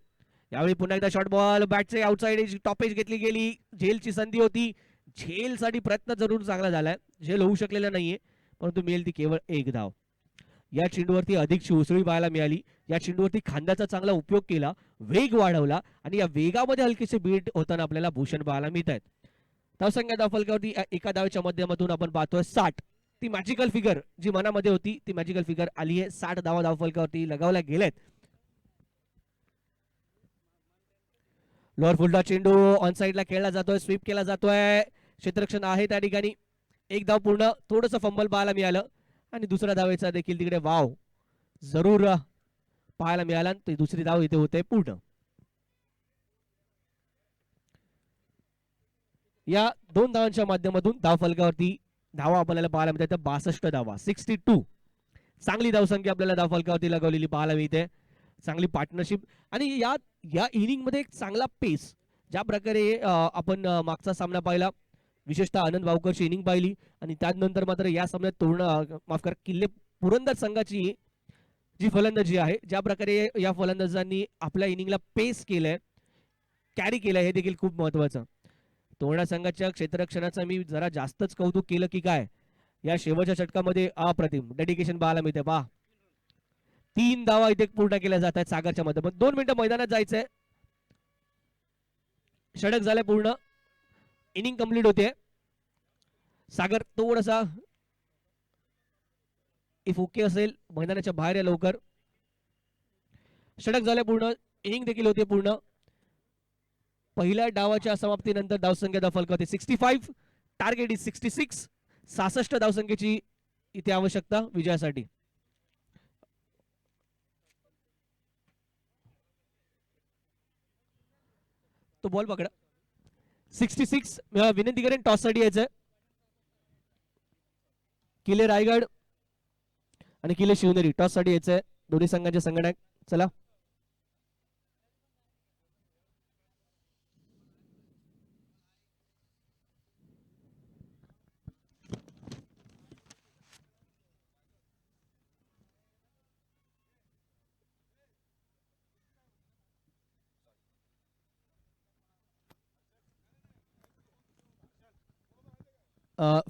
यावेळी पुन्हा एकदा शॉर्ट बॉल, बॅटचे आउटसाइड एज, टॉप एज घेतली गेली. झेलची संधी होती. झेल साठी प्रयत्न जरूर चांगला झालाय. झेल होऊ शकलेला नाहीये, परंतु मिळेल ती केवळ 1 धाव. या चेंडूवरती अधिकची उसळी पाहायला मिळाली. या चेंडूवरती खांद्याचा चांगला उपयोग केला, वेग वाढवला आणि या वेगामध्ये हलकेसे बीट होताना आपल्याला भूषण पाहायला मिळत आहेत. धावसंख्या धावफलकावरती एका धावेच्या माध्यमातून आपण पाहतोय 60. ती मॅजिकल फिगर जी मनामध्ये होती ती मॅजिकल फिगर आली आहे. 60 धावा धावफलकावरती लगावल्या गेलेत. लोअर फुलचा चेंडू ऑन साइडला खेळला जातोय, स्वीप केला जातोय. क्षेत्ररक्षण आहे त्या ठिकाणी. 1 धाव पूर्ण. थोडंसं फंबल पाहायला मिळालं आणि दुसऱ्या धावेचा देखील तिकडे वाव जरूर पाहायला मिळाला. ती दुसरी धाव इथे होते पूर्ण. या 2 धावांच्या माध्यमातून धावफलकावरती धावा आपल्याला पाहायला मिळतात 62 धावा. 62. चांगली धावसंख्या आपल्याला धावफलकावरती लगावलेली पाहायला मिळते. चांगली पार्टनरशिप आणि या इनिंग मध्ये एक चांगला पेस. ज्या प्रकारे आपण मागचा सामना पाहिला, विशेषतः आनंद भाऊकरची इनिंग पाहिली आणि त्यानंतर मात्र या सामन्यात माफ करा किल्ले पुरंदर संघाची जी फलंदाजी आहे, ज्या प्रकारे या फलंदाजांनी आपल्या इनिंगला पेस केलंय, कॅरी केलंय, हे देखील खूप महत्वाचं. तोरणा संघाच्या क्षेत्ररक्षणाचं मी जरा जास्तच कौतुक केलं की काय. या शेवटच्या षटकामध्ये अप्रतिम डेडिकेशन पाहायला मिळते. पहा 3 धावा इथे पूर्ण केल्या जात आहेत सागरच्या मध्ये. पण 2 मिनिटं मैदानात जायचंय. षटक झालंय पूर्ण. इनिंग कंप्लीट होते. सागर थोडासा इफ ओके असेल मैदानाच्या बाहेर या लवकर. षटक झाले पूर्ण. इनिंग देखील होते पूर्ण. पहिल्या डावाच्या समाप्तीनंतर धावसंख्या दफल होते 65. Target is 66. 66 धावसंख्येची इथे आवश्यकता विजयासाठी. तो बॉल पकडा. 66. विनंती करेन टॉस साठी यायचं. किल्ले रायगड आणि किल्ले शिवनेरी टॉस साठी यायचंय. दोन्ही संघांचे संगणक चला.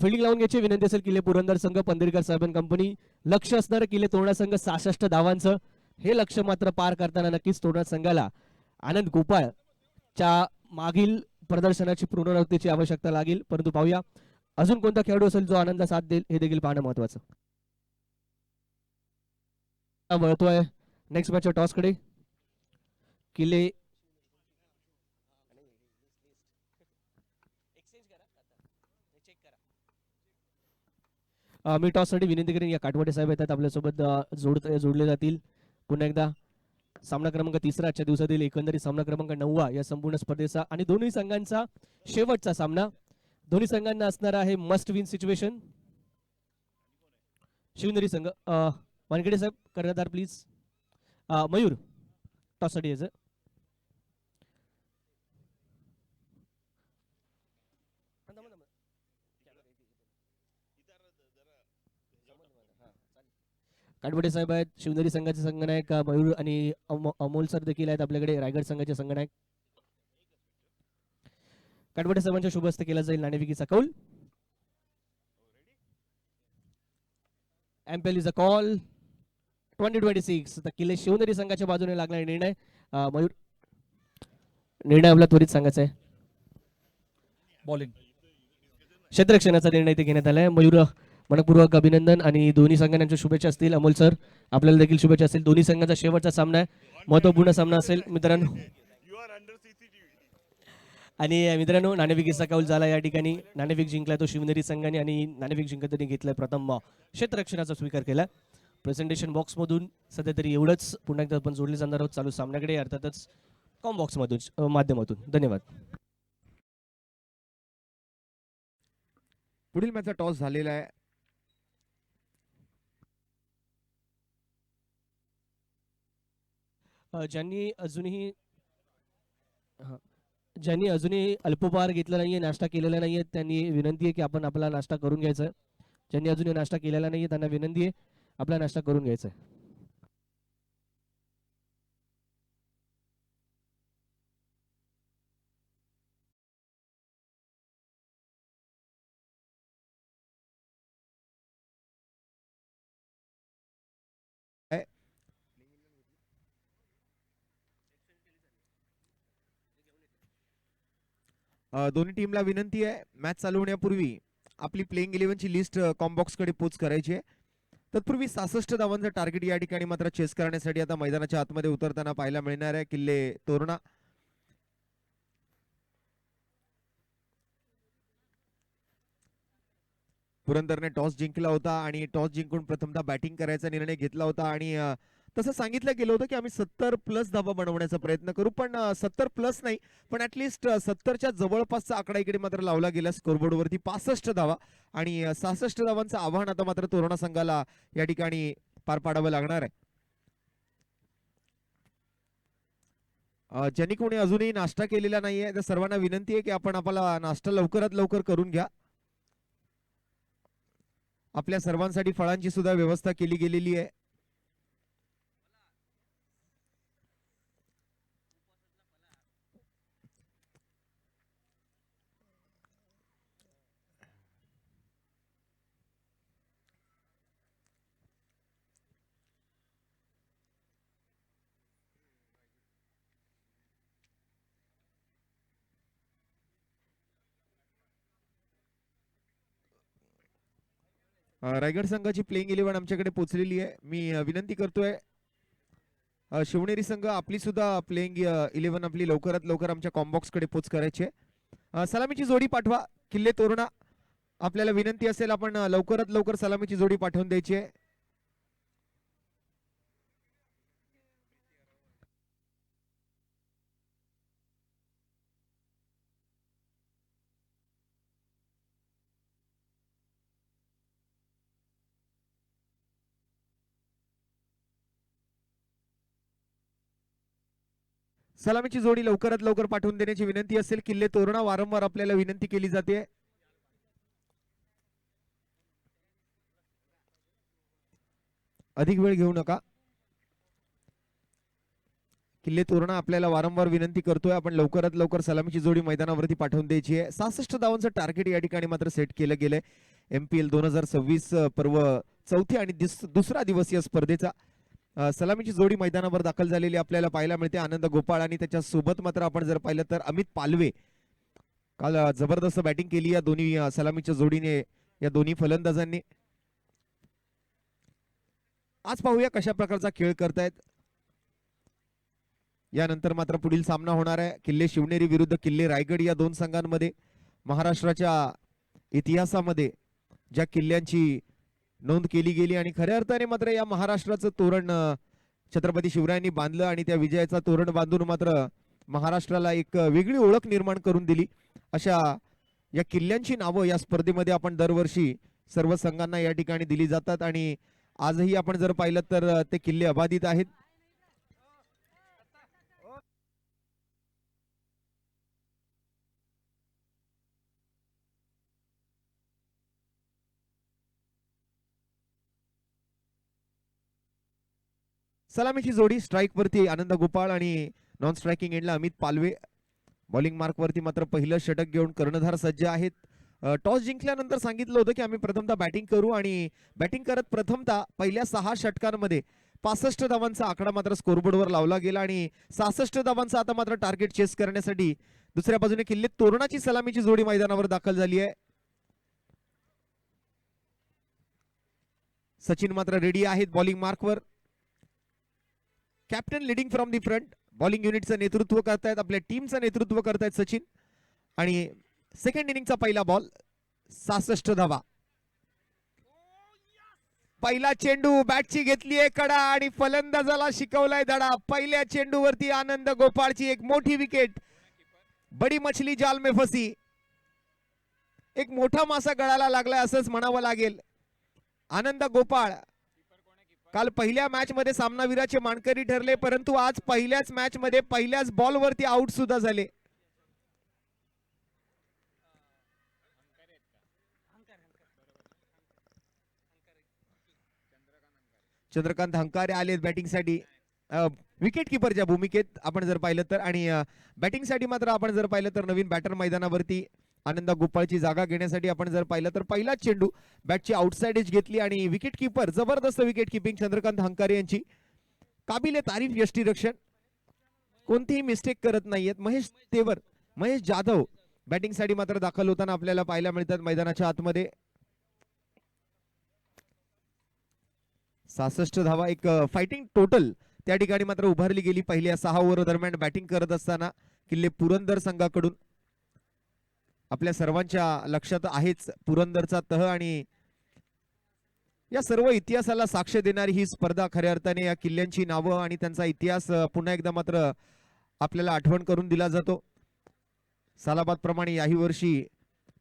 फिल्डिंग लावून घ्यायची विनंती असेल किल्ले पुरंदर संघ पंढरीकर साहेब कंपनी. लक्ष असणारं किल्ले तोरणा संघ 66 धावांचं. हे लक्ष मात्र पार करताना नक्कीच तोरणा संघाला आनंद गोपाळच्या मागील प्रदर्शनाची पुनरावृत्तीची आवश्यकता लागेल. परंतु पाहूया अजून कोणता खेळाडू असेल जो आनंद साथ देईल हे देखील पाहणं महत्वाचं. वळतोय नेक्स्ट मॅचच्या टॉस कडे. किल्ले मी टॉस साठी विनंती करेन या काटवडे साहेब येतात आपल्यासोबत जोडले जातील. पुन्हा एकदा सामना क्रमांक 3 आजच्या दिवसातील एकंदरीत सामना क्रमांक 9 या संपूर्ण स्पर्धेचा आणि दोन्ही संघांचा शेवटचा सामना. दोन्ही संघांना असणार आहे मस्ट विन सिच्युएशन. शिवनेरी संघ वानखेडे साहेब कर्णधार प्लीज. मयूर टॉस साठी यायचं. काटवडे साहेब आहेत शिवनेरी संघाचे संघनायक. मयूर आणि अमोल सर देखील आहेत आपल्याकडे रायगड संघाचे संघनायक. काटवडे साहेबांच्या शुभ हस्ते केला जाईल नाणेफेकीचा कौल. एम्पेल इज अ कॉल 2026. तर किल्ले शिवनेरी संघाच्या बाजूने लागणारा निर्णय. मयूर निर्णय आपला त्वरित सांगायचा आहे. बॉलिंग क्षेत्ररक्षणाचा निर्णय इथे घेण्यात आलाय. मयूर मनपूर्वक अभिनंदन आणि दोन्ही संघांच्या शुभेच्छा असतील. अमोल सर आपल्याला देखील शुभेच्छा असतील. दोन्ही संघांचा शेवटचा सामना आहे. महत्वपूर्ण सामना असेल मित्रांनो. आणि मित्रांनो नाणेफेकीचा कौल झाला या ठिकाणी. नाणेफेक जिंकलाय तो शिवनेरी संघाने आणि नाणेफेक जिंकत त्यांनी घेतलाय प्रथम क्षेत्ररक्षणाचा स्वीकार केला. प्रेझेंटेशन बॉक्स मधून सध्या तरी एवढंच. पुन्हा एकदा आपण जोडले जाणार आहोत चालू सामन्याकडे अर्थातच कॉम बॉक्स मधून माध्यमातून. धन्यवाद. पुढील मॅचचा टॉस झालेला आहे. ज्यांनी अजूनही अल्पोपहार घेतला नाहीये नाश्ता केलेला नाहीये त्यांनी विनंती आहे की आपण आपला नाश्ता करून घ्यायचा. ज्यांनी अजूनही नाश्ता केलेला नाहीये त्यांना विनंती आहे आपला नाश्ता करून घ्यायचा. दोन्ही टीमला विनंती आहे मॅच चालू होण्यापूर्वी आपली प्लेइंग 11 ची लिस्ट कॉम्बॉक्स कडे पोच करायची आहे. तत्पूर्वी 66 धावांचं टार्गेट या ठिकाणी मात्र चेस करण्यासाठी आता मैदानाच्या आतमध्ये उतरताना पाहायला मिळणार आहे किल्ले तोरणा. पुरंदरने टॉस जिंकला होता आणि टॉस जिंकून प्रथमतः बॅटिंग करायचा निर्णय घेतला होता आणि तसं सांगितलं गेलं होतं की आम्ही 70+ धावा बनवण्याचा प्रयत्न करू. पण 70+ नाही पण ऍटलिस्ट 70च्या जवळपासचा आकडा इकडे मात्र लावला गेला स्कोरबोर्डवरती. 65 धावा आणि 66 धावांचं आव्हान आता मात्र तोरणा संघाला या ठिकाणी पार पाडावं लागणार आहे. ज्यांनी कोणी अजूनही नाश्ता केलेला नाहीये त्या सर्वांना विनंती आहे की आपण आपला नाश्ता लवकरात लवकर करून घ्या. आपल्या सर्वांसाठी फळांची सुद्धा व्यवस्था केली गेलेली आहे. रायगड संघाची प्लेइंग 11 आमच्याकडे पोहोचलेली आहे. मी विनंती करतोय शिवनेरी संघ आपली सुद्धा प्लेइंग 11 आपली लवकरात लवकर आमच्या कॉम्बॉक्स कडे पोच करायची आहे. सलामीची जोडी पाठवा किल्ले तोरणा. आपल्याला विनंती असेल आपण लवकरात लवकर सलामीची जोडी पाठवून द्यायची आहे. सलामीची जोडी लवकरात लवकर पाठवून देण्याची विनंती असेल. किल्ले तोरणा वारंवार आपल्याला विनंती केली जाते. अधिक वेळ घेऊ नका. किल्ले तोरणा आपल्याला वारंवार विनंती करतोय आपण लवकरात लवकर सलामीची जोडी मैदानावरती पाठवून द्यायची आहे. 66 धावांचं टार्गेट या ठिकाणी मात्र सेट केलं गेलंय. MPL 2026 पर्व चौथ्या आणि दुसरा दिवसीय स्पर्धेचा सलामीची जोडी मैदानावर दाखल झालेली आपल्याला पाहायला मिळते. आनंद गोपाळ आणि त्याच्या सोबत मात्र आपण जर पाहिलं तर अमित पालवे. काल जबरदस्त बॅटिंग केली या दोन्ही सलामीच्या जोडीने, या दोन्ही फलंदाजांनी. आज पाहूया कशा प्रकारचा खेळ करतायत. यानंतर मात्र पुढील सामना होणार आहे किल्ले शिवनेरी विरुद्ध किल्ले रायगड. या दोन संघांमध्ये महाराष्ट्राच्या इतिहासामध्ये ज्या किल्ल्यांची नोंद केली गेली आणि खऱ्या अर्थाने मात्र या महाराष्ट्राचं तोरण छत्रपती शिवरायांनी बांधलं आणि त्या विजयाचा तोरण बांधून मात्र महाराष्ट्राला एक वेगळी ओळख निर्माण करून दिली. अशा या किल्ल्यांची नावं या स्पर्धेमध्ये आपण दरवर्षी सर्व संघांना या ठिकाणी दिली जातात आणि आजही आपण जर पाहिलं तर ते किल्ले अबाधित आहेत. सलामीची जोडी स्ट्राइक वरती आनंद गोपाळ आणि नॉन स्ट्रायकिंग एंडला अमित पालवे. बॉलिंग मार्क वरती मात्र पहिलं षटक घेऊन कर्णधार सज्ज आहेत. टॉस जिंकल्यानंतर सांगितलं होतं की आम्ही प्रथमतः बॅटिंग करू आणि बॅटिंग करत प्रथमतः पहिल्या 6 षटकांमध्ये 65 धावांचा आकडा मात्र स्कोरबोर्डवर लावला गेला आणि 66 धावांचा आता मात्र टार्गेट चेस करण्यासाठी दुसऱ्या बाजूने किल्ले तोरणाची सलामीची जोडी मैदानावर दाखल झाली आहे. सचिन मात्र रेडी आहेत बॉलिंग मार्कवर. Captain leading from the front. Bowling युनिटचं नेतृत्व करतायत, आपल्या टीमचं नेतृत्व करतायत सचिन. आणि सेकंड इनिंगचा पहिला बॉल 66 धावा. पहिला चेंडू बॅटची घेतलीये कडा आणि फलंदाजाला शिकवलाय धडा. पहिल्या चेंडूवरती आनंद गोपाळची एक मोठी विकेट. बडी मछली जाल में फसी. एक मोठा मासा गळाला लागलाय असंच म्हणावं लागेल. आनंद गोपाळ काल पहिल्या मॅच मध्ये सामनावीराचे मानकरी ठरले, परंतु आज पहिल्याच मॅच मध्ये पहिल्याच बॉल वरती आउट सुद्धा झाले. चंद्रकांत हंकारे आलेत बॅटिंग साठी विकेट किपरच्या भूमिकेत आपण जर पाहिलं तर. आणि बॅटिंग साठी मात्र आपण जर पाहिलं तर नवीन बॅटर मैदानावरती आनंद गोपाळची जागा घेण्यासाठी आपण जर पाहिलं तर पहिला चेंडू बॅटची आउटसाइड एज घेतली आणि विकेट किपर जबरदस्त विकेट किपिंग चंद्रकांत हंकारे यांची. काबिले तारीफ यष्टीरक्षण, कोणतीही मिस्टेक करत नाहीयेत. महेश जाधव बॅटिंग साठी मात्र दाखल होताना आपल्याला पाहायला मिळतात मैदानाच्या आतमध्ये. 66 धावा एक फायटिंग टोटल त्या ठिकाणी मात्र उभारली गेली पहिल्या 6 ओव्हर दरम्यान बॅटिंग करत असताना किल्ले पुरंदर संघाकडून. आपल्या सर्वांच्या लक्षात आहेच पुरंदरचा तह आणि या सर्व इतिहासाला साक्ष देणारी ही स्पर्धा. खऱ्या अर्थाने या किल्ल्यांची नावं आणि त्यांचा इतिहास पुन्हा एकदा मात्र आपल्याला आठवण करून दिला जातो. सालाबाद प्रमाणे याही वर्षी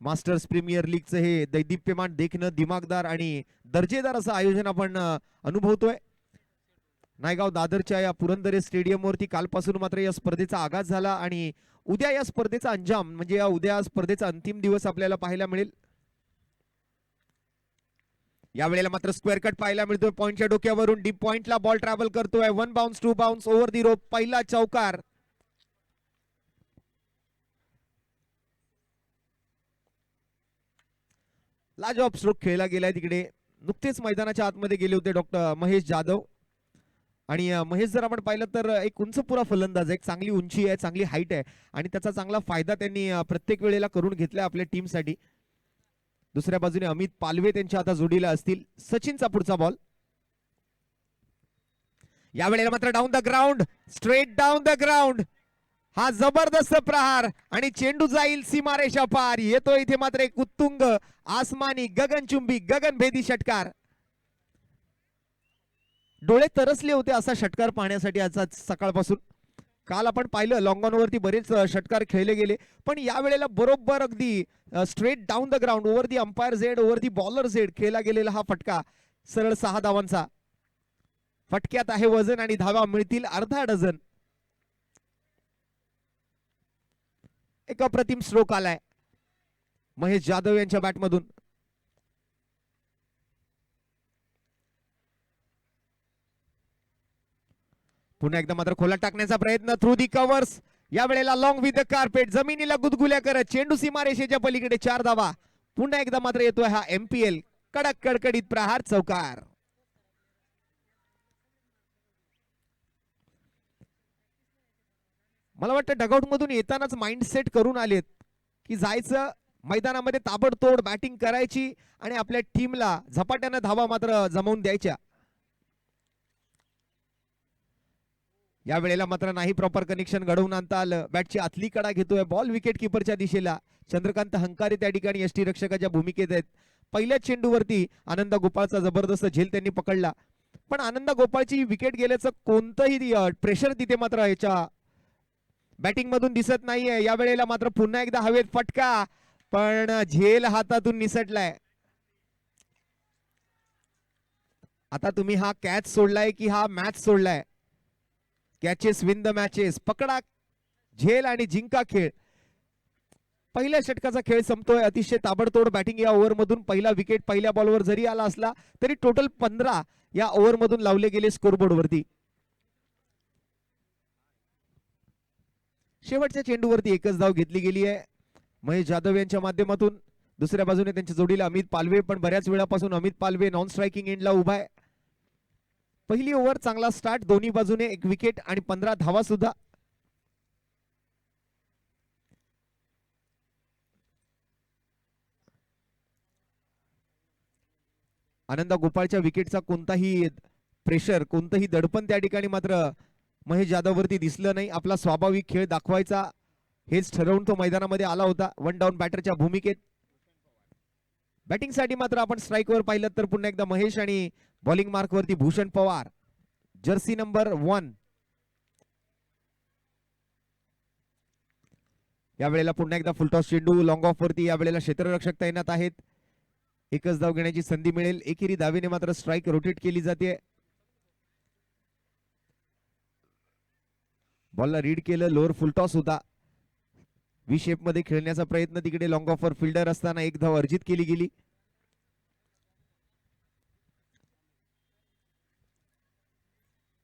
मास्टर्स प्रीमियर लीगचं हे दैदिप्यमान, देखणं, दिमागदार आणि दर्जेदार असं आयोजन आपण अनुभवतोय. नायगाव दादरच्या या पुरंदरे स्टेडियम वरती कालपासून मात्र या स्पर्धेचा आगाज झाला आणि उद्या या स्पर्धेचा अंजाम म्हणजे या उद्या स्पर्धेचा अंतिम दिवस आपल्याला पाहायला मिळेल. यावेळेला मात्र स्क्वेअर कट पाहायला मिळतोय पॉइंटच्या डोक्यावरून. डीप पॉइंटला बॉल ट्रॅव्हल करतोय. 1 बाउन्स 2 बाउन्स ओव्हर दी रोप. पहिला चौकार. लाजवाब स्ट्रोक खेळला गेलाय तिकडे. नुकतेच मैदानाच्या आतमध्ये गेले होते डॉक्टर महेश जाधव. आणि महेश जर आपण पाहिलं तर एक उंचपुरा फलंदाज आहे, एक चांगली उंची आहे, चांगली हाईट आहे आणि त्याचा चांगला फायदा त्यांनी प्रत्येक वेळेला करून घेतलाय आपल्या टीमसाठी. दुसऱ्या बाजूने अमित पालवे त्यांच्या आता जोडीला असतील. सचिनचा पुढचा बॉल. यावेळेला मात्र down the ground, straight down the ground. हा जबरदस्त प्रहार आणि चेंडू जाईल सीमारेषा पार. येतो इथे मात्र एक उत्तुंग आसमानी गगनचुंबी गगनभेदी षटकार. डोळे तरसले होते असा षटकार पाहण्यासाठी आज सकाळपासून. काल आपण पाहिलं लॉंग ऑन वरती बरेच षटकार खेळले गेले, पण या वेळेला बरोबर अगदी straight down the ground over the umpire Z over the bowler Z खेळला गेलेला हा फटका सरळ 6 धावांचा. फटक्यात आहे वजन आणि धावा मिळतील अर्धा डझन. एक अप्रतिम स्ट्रोक आलाय महेश जाधव यांच्या बॅटमधून. पुन्हा एकदा मात्र खोलात टाकण्याचा प्रयत्न थ्रू दी कव्हर्स. या वेळेला लॉंग विथ द कार्पेट जमिनीला गुदगुल्या करत चेंडू सीमारेषेच्या पलीकडे 4 धावा. पुन्हा एकदा मात्र येतोय हा MPL कडक कडकडीत प्रहार चौकार. मला वाटतं डगआउट मधून येतानाच माइंड सेट करून आलेत की जायचं मैदानामध्ये ताबडतोड बॅटिंग करायची आणि आपल्या टीमला झपाट्यानं धावा मात्र जमवून द्यायच्या. या वेळेला मात्र नाही प्रॉपर कनेक्शन घडवून आणता आलं. बॅटची आतली कडा घेतोय बॉल विकेट किपरच्या दिशेला. चंद्रकांत हंकारे त्या ठिकाणी यष्टीरक्षकाच्या भूमिकेत आहेत. पहिल्या चेंडूवरती आनंद गोपाळचा जबरदस्त झेल त्यांनी पकडला, पण आनंद गोपाळची विकेट गेल्याचं कोणतंही प्रेशर तिथे मात्र याच्या बॅटिंग मधून दिसत नाहीये. या वेळेला मात्र पुन्हा एकदा हवेत फटका, पण झेल हातातून निसटलाय. आता तुम्ही हा कॅच सोडलाय की हा मॅच सोडलाय? Catches win the matches. पकडा झेल आणि जिंका खेळ. पहिल्या षटकाचा खेळ संपतोय. अतिशय ताबडतोड बॅटिंग या ओव्हर मधून. पहिला विकेट पहिल्या बॉलवर जरी आला असला तरी टोटल 15 या ओव्हर मधून लावले गेले स्कोरबोर्ड वरती. शेवटच्या चेंडूवरती एकच धाव घेतली गेली आहे महेश जाधव यांच्या माध्यमातून. दुसऱ्या बाजूने त्यांच्या जोडीला अमित पालवे, पण बऱ्याच वेळापासून अमित पालवे नॉन स्ट्रायकिंग एंडला उभा आहे. पहिली ओव्हर चांगला स्टार्ट, दोन्ही बाजूने एक विकेट आणि 15 धावा सुद्धा. आनंद गोपाळच्या विकेटचा कोणताही प्रेशर, कोणतंही दडपण त्या ठिकाणी मात्र महेश जाधव वरती दिसलं नाही. आपला स्वाभाविक खेळ दाखवायचा हेच ठरवून तो मैदानामध्ये आला होता वन डाऊन बॅटरच्या भूमिकेत. बॅटिंग साठी मात्र आपण स्ट्राईकवर पाहिलं तर पुन्हा एकदा महेश आणि बॉलिंग मार्क वरती भूषण पवार, जर्सी नंबर 1. या वेळेला पुन्हा एकदा फुलटॉस चेंडू लॉंग ऑफ वरती. या वेळेला क्षेत्ररक्षक तैनात आहेत. एकच धाव घेण्याची संधी मिळेल. एकेरी धावेने मात्र स्ट्राईक रोटेट केली जाते. बॉलला रीड केलं, लोअर फुलटॉस होता. व्ही शेप मध्ये खेळण्याचा प्रयत्न तिकडे लॉंग ऑफर फिल्डर असताना एक धाव अर्जित केली गेली.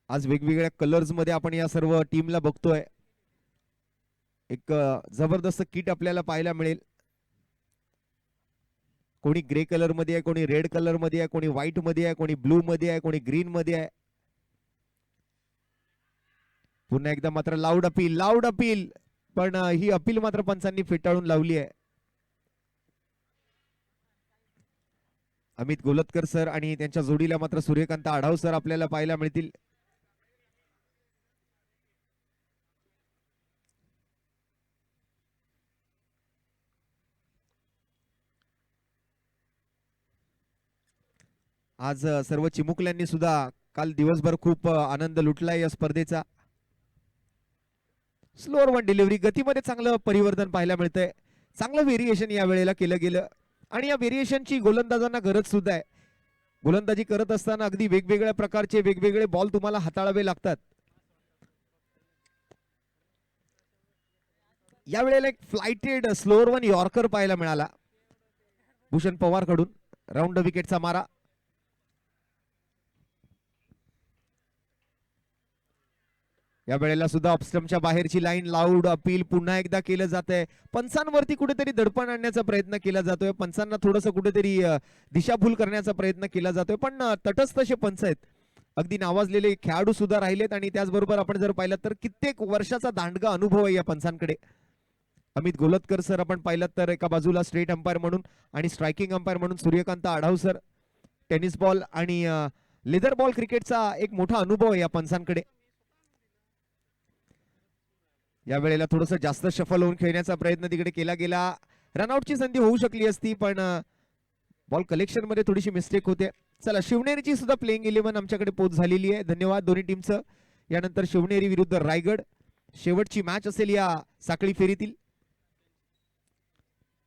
आज वेगवेगळ्या कलर्स मध्ये आपण या सर्व टीमला बघतोय. एक जबरदस्त किट आपल्याला पाहायला मिळेल. कोणी ग्रे कलर मध्ये आहे, कोणी रेड कलर मध्ये आहे, कोणी व्हाईट मध्ये आहे, कोणी ब्लू मध्ये आहे, कोणी ग्रीन मध्ये आहे. पुन्हा एकदा मात्र लाऊड अपील, पण ही अपील मात्र पंचांनी फेटाळून लावली आहे. अमित गोलतकर सर आणि त्यांच्या जोडीला मात्र सूर्यकांत आढाव सर आपल्याला पाहायला मिळतील. आज सर्व चिमुकल्यांनी सुद्धा काल दिवसभर खूप आनंद लुटलाय या स्पर्धेचा. स्लोअर वन डिलिव्हरी, गतीमध्ये चांगलं परिवर्तन पाहायला मिळतंय. चांगलं व्हेरिएशन या वेळेला केलं गेलं आणि या व्हेरिएशनची गोलंदाजांना गरज सुद्धा आहे. गोलंदाजी करत असताना अगदी वेगवेगळ्या प्रकारचे वेगवेगळे बॉल तुम्हाला हाताळावे लागतात. या वेळेला एक फ्लाइटेड स्लोअर वन यॉर्कर पाहायला मिळाला भूषण पवार कडून. राऊंड विकेटचा मारा. या वेळेला सुद्धा ऑफस्टम्पच्या बाहेरची लाईन, लाऊड अपील पुन्हा एकदा केलं जात आहे. पंचांवरती कुठेतरी दडपण आणण्याचा प्रयत्न केला जातोय. पंचांना थोडंसं कुठेतरी दिशाभूल करण्याचा प्रयत्न केला जातोय, पण तटस्थ असे पंच आहेत. अगदी नावाजलेले खेळाडू सुद्धा राहिलेत आणि त्याचबरोबर आपण जर पाहिलं तर कित्येक वर्षाचा दांडगा अनुभव आहे या पंचांकडे. अमित गोलतकर सर आपण पाहिलं तर एका बाजूला स्ट्रेट अंपायर म्हणून आणि स्ट्रायकिंग अंपायर म्हणून Suryakant Adhav sir. Tennis ball आणि लेदर बॉल क्रिकेटचा एक मोठा अनुभव आहे या पंचांकडे. या वेळेला थोडंसं जास्त शफल होऊन खेळण्याचा प्रयत्न तिकडे केला गेला. रनआउटची संधी होऊ शकली असती पण बॉल कलेक्शन मध्ये थोडीशी मिस्टेक होते. चला शिवनेरीची सुद्धा प्लेइंग 11 आमच्याकडे पोच झालेली आहे. धन्यवाद दोन्ही टीमचं. यानंतर शिवनेरी विरुद्ध रायगड शेवटची मॅच असेल या साखळी फेरीतील.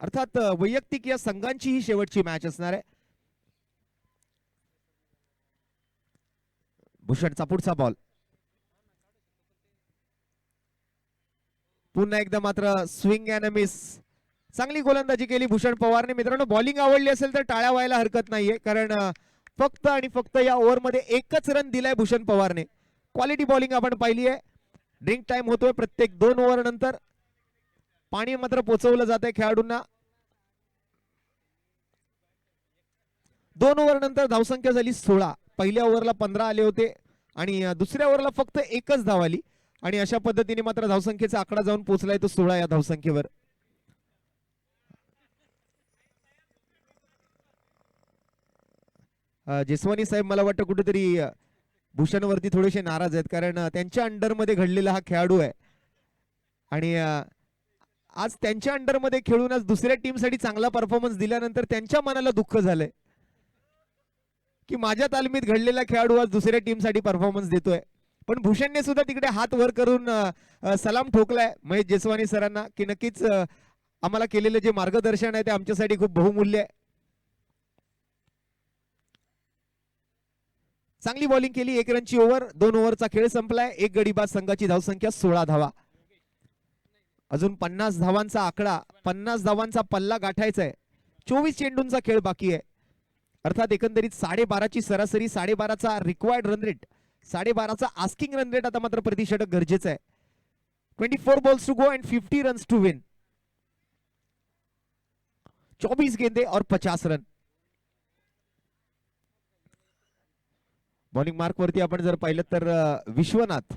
अर्थात वैयक्तिक या संघांची ही शेवटची मॅच असणार आहे. भूषणचा पुढचा बॉल पुन्हा एकदा मात्र स्विंग अँड मिस. चांगली गोलंदाजी केली भूषण पवारने. मित्रांनो बॉलिंग आवडली असेल तर टाळ्या व्हायला हरकत नाहीये कारण फक्त आणि फक्त या ओव्हरमध्ये एकच रन दिलाय भूषण पवारने. क्वालिटी बॉलिंग आपण पाहिली आहे. ड्रिंक टाइम होतोय प्रत्येक 2 ओव्हर नंतर. पाणी मात्र पोचवलं जात आहे खेळाडूंना. 2 ओव्हर नंतर धावसंख्या झाली 16. पहिल्या ओव्हरला 15 आले होते आणि दुसऱ्या ओव्हरला फक्त एकच धाव आली आणि अशा पद्धतीने मात्र धावसंख्येचा आकडा जाऊन पोहोचलाय तो 16 या धावसंख्येवर. जेसवानी साहेब मला वाटतं कुठेतरी भूषणवरती थोडेसे नाराज आहेत कारण त्यांच्या अंडरमध्ये घडलेला हा खेळाडू आहे आणि आज त्यांच्या अंडरमध्ये खेळून आज दुसऱ्या टीमसाठी चांगला परफॉर्मन्स दिल्यानंतर त्यांच्या मनाला दुःख झालंय की माझ्या तालमीत घडलेला खेळाडू आज दुसऱ्या टीमसाठी परफॉर्मन्स देतोय. पण भूषणने सुद्धा तिकडे हात वर करून सलाम ठोकलाय महेश जेसवानी सरांना की नक्कीच आम्हाला केलेले जे मार्गदर्शन आहे ते आमच्यासाठी खूप बहुमूल्य आहे. चांगली बॉलिंग केली. 1 रनची ओव्हर. 2 ओव्हरचा खेळ संपलाय. 1 गडी बाद. संघाची धावसंख्या 16 धावा. अजून 50 धावांचा आकडा 50 धावांचा पल्ला गाठायचा आहे. 24 चेंडूंचा खेळ बाकी आहे. अर्थात एकंदरीत 12.5ची सरासरी 12.5चा रिक्वायर्ड रन रेट 12.5चा आस्किंग रन रेट आता मात्र प्रतिषटक गरजेचं आहे. 24 balls to go and 50 runs to win. 24 गेंदे और 50 रन. बॉलिंग मार्क वरती आपण जर पाहिलं तर विश्वनाथ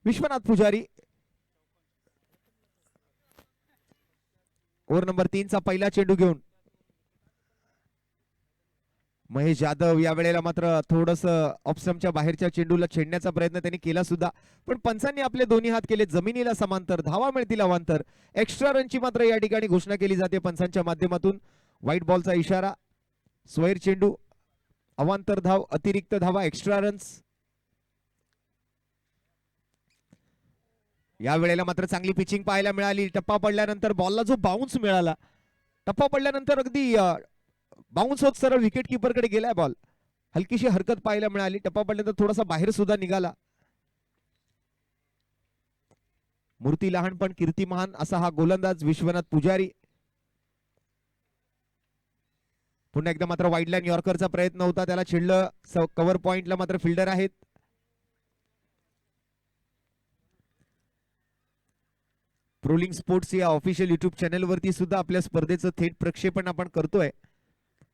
विश्वनाथ पुजारी ओव्हर नंबर 3चा पहिला चेंडू घेऊन महेश यादव. या वेळेला मात्र थोडस ऑप्शनच्या बाहेरच्या चेंडूला छेडण्याचा प्रयत्न त्यांनी केला सुद्धा पण पंचांनी आपले दोन्ही हात केले जमिनीला समांतर. धावा मिळतील अवांतर. एक्स्ट्रा रनची मात्र या ठिकाणी घोषणा केली जाते पंचांच्या माध्यमातून. व्हाईट बॉलचा इशारा. स्वैर चेंडू. अवांतर धाव. अतिरिक्त धावा. Extra runs. या वेळेला मात्र चांगली पिचिंग पाहायला मिळाली. टप्पा पडल्यानंतर बॉलला जो बाउन्स मिळाला. टप्पा पडल्यानंतर अगदी बाउन्स होत सरळ विकेट किपर कडे गेलाय बॉल. हलकीशी हरकत पाहायला मिळाली. टप्पा पडल्यानंतर थोडासा बाहेर सुद्धा निघाला. मूर्ती लहान पण कीर्ती महान असा हा गोलंदाज विश्वनाथ पुजारी. पुन्हा एकदा मात्र वाईड लाईन यॉर्करचा प्रयत्न होता. त्याला छेडलं. कव्हर पॉइंटला मात्र फिल्डर आहेत. प्रोलिंग स्पोर्ट्स या ऑफिशियल युट्यूब चॅनल वरती सुद्धा आपल्या स्पर्धेचं थेट प्रक्षेपण आपण करतोय.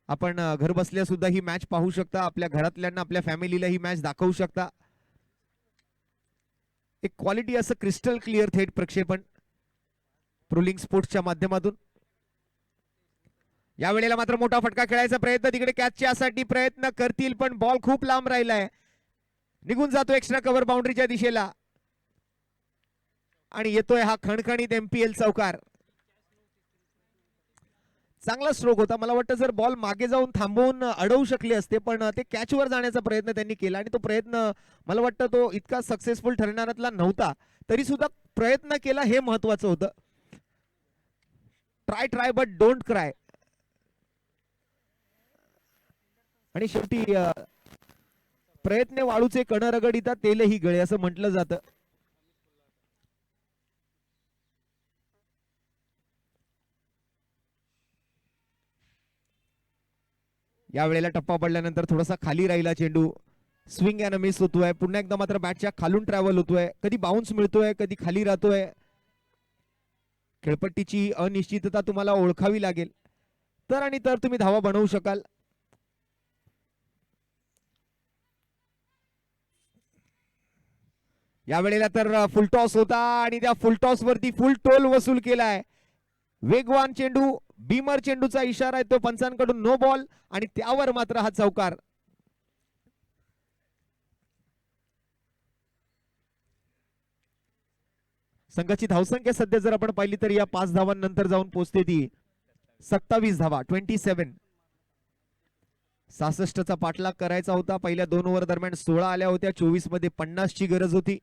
आपण घर बसल्या सुद्धा ही मॅच पाहू शकता. आपल्या घरातल्यांना आपल्या फॅमिलीला ही मॅच दाखवू शकता. एक क्वालिटी असं क्रिस्टल क्लिअर थेट प्रक्षेपण प्रोलिंग स्पोर्ट्सच्या माध्यमातून. या वेळेला मात्र मोठा फटका खेळायचा प्रयत्न. तिकडे कॅचच्यासाठी प्रयत्न करतील पण बॉल खूप लांब राहिलाय. निघून जातो एक्स्ट्रा कव्हर बाउंड्रीच्या दिशेला आणि येतोय हा खणखणीत एमपीएल चौकार. चांगला स्ट्रोक होता. मला वाटतं जर बॉल मागे जाऊन थांबवून अडवू शकले असते पण ते कॅचवर जाण्याचा प्रयत्न त्यांनी केला आणि तो प्रयत्न मला वाटतं तो इतका सक्सेसफुल ठरणाऱ्यातला नव्हता. तरी सुद्धा प्रयत्न केला हे महत्वाचं होतं. Try but don't cry. आणि शेवटी प्रयत्न वाळूचे कण रगडिता तेलही गळे असं म्हटलं जातं. या वेळेला टप्पा पडल्यानंतर थोडासा खाली राहिला चेंडू. स्विंग अँड मिस होतोय. पुन्हा एकदा मात्र बॅटच्या खालून ट्रॅव्हल होतोय. कधी बाउन्स मिळतोय, कधी खाली राहतोय. खेळपट्टीची अनिश्चितता तुम्हाला ओळखावी लागेल, तर आणि तर तुम्ही धावा बनवू शकाल. या वेळेला तर फुल टॉस होता आणि त्या फुल टॉस वरती फुल टोल वसूल केलाय. वेगवान चेंडू, बीमर चेंडूचा इशारा आहे तो पंचांकडून, नो बॉल, आणि त्यावर मात्र हा चौकार. संघाची धावसंख्या सध्या जर आपण पाहिली तर या 5 धावांनंतर जाऊन पोहोचते ती 27 धावा, 27. 66चा पाठलाग करायचा होता. पहिल्या 2 ओव्हर दरम्यान 16 आल्या होत्या. 24 मध्ये 50 ची गरज होती.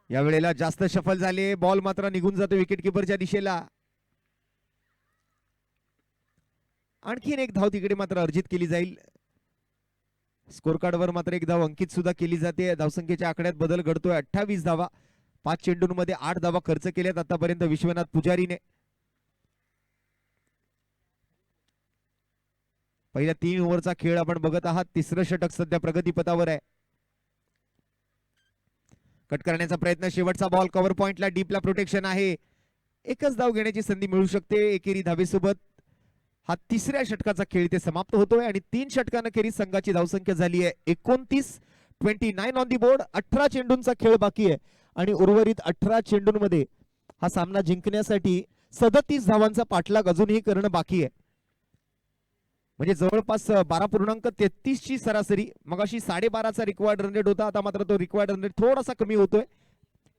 या वेळेला जास्त शफल झाले. बॉल मात्र निघून जातो विकेट किपरच्या दिशेला. आणखीन एक धाव तिकडे मात्र अर्जित केली जाईल. स्कोर कार्डवर मात्र एक धाव अंकित सुद्धा केली जाते. धावसंख्येच्या आकड्यात बदल घडतोय. 28 धावा. 5 चेंडूंमध्ये 8 धावा खर्च केल्यात आतापर्यंत विश्वनाथ पुजारीने. पहिल्या 3 ओव्हरचा खेळ आपण बघत आहात. तिसरं षटक सध्या प्रगतीपथावर आहे. कट करण्याचा प्रयत्न, शेवटचा बॉल कव्हर पॉइंटला, डीपला प्रोटेक्शन आहे. एकच धाव घेण्याची संधी मिळू शकते. एकेरी धावेसोबत हा तिसऱ्या षटकाचा खेळ इथे समाप्त होतोय आणि 3 षटकांखेरीज संघाची धावसंख्या झाली आहे 29. 29 ऑन दी बोर्ड. 18 चेंडूंचा खेळ बाकी आहे आणि उर्वरित 18 चेंडूंमध्ये हा सामना जिंकण्यासाठी 37 धावांचा पाठलाग अजूनही करणं बाकी आहे. म्हणजे जवळपास 12.33 ची सरासरी. मगाशी 12.5चा रिक्वायर्ड रन रेट होता, आता मात्र तो रिक्वायर्ड रन रेट थोडासा कमी होतोय.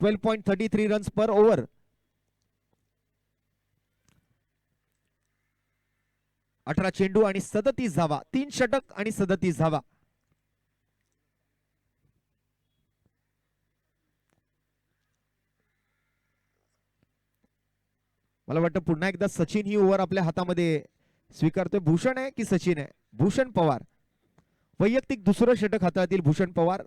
12.33 रन्स पर ओव्हर. 18 चेंडू आणि 37 धावा. 3 षटक आणि 37 धावा. मला वाटतं पुन्हा एकदा सचिन ही ओव्हर आपल्या हातामध्ये स्वीकारतोय. भूषण आहे की सचिन आहे? भूषण पवार. वैयक्तिक दुसरं षटक हाताळतील भूषण पवार.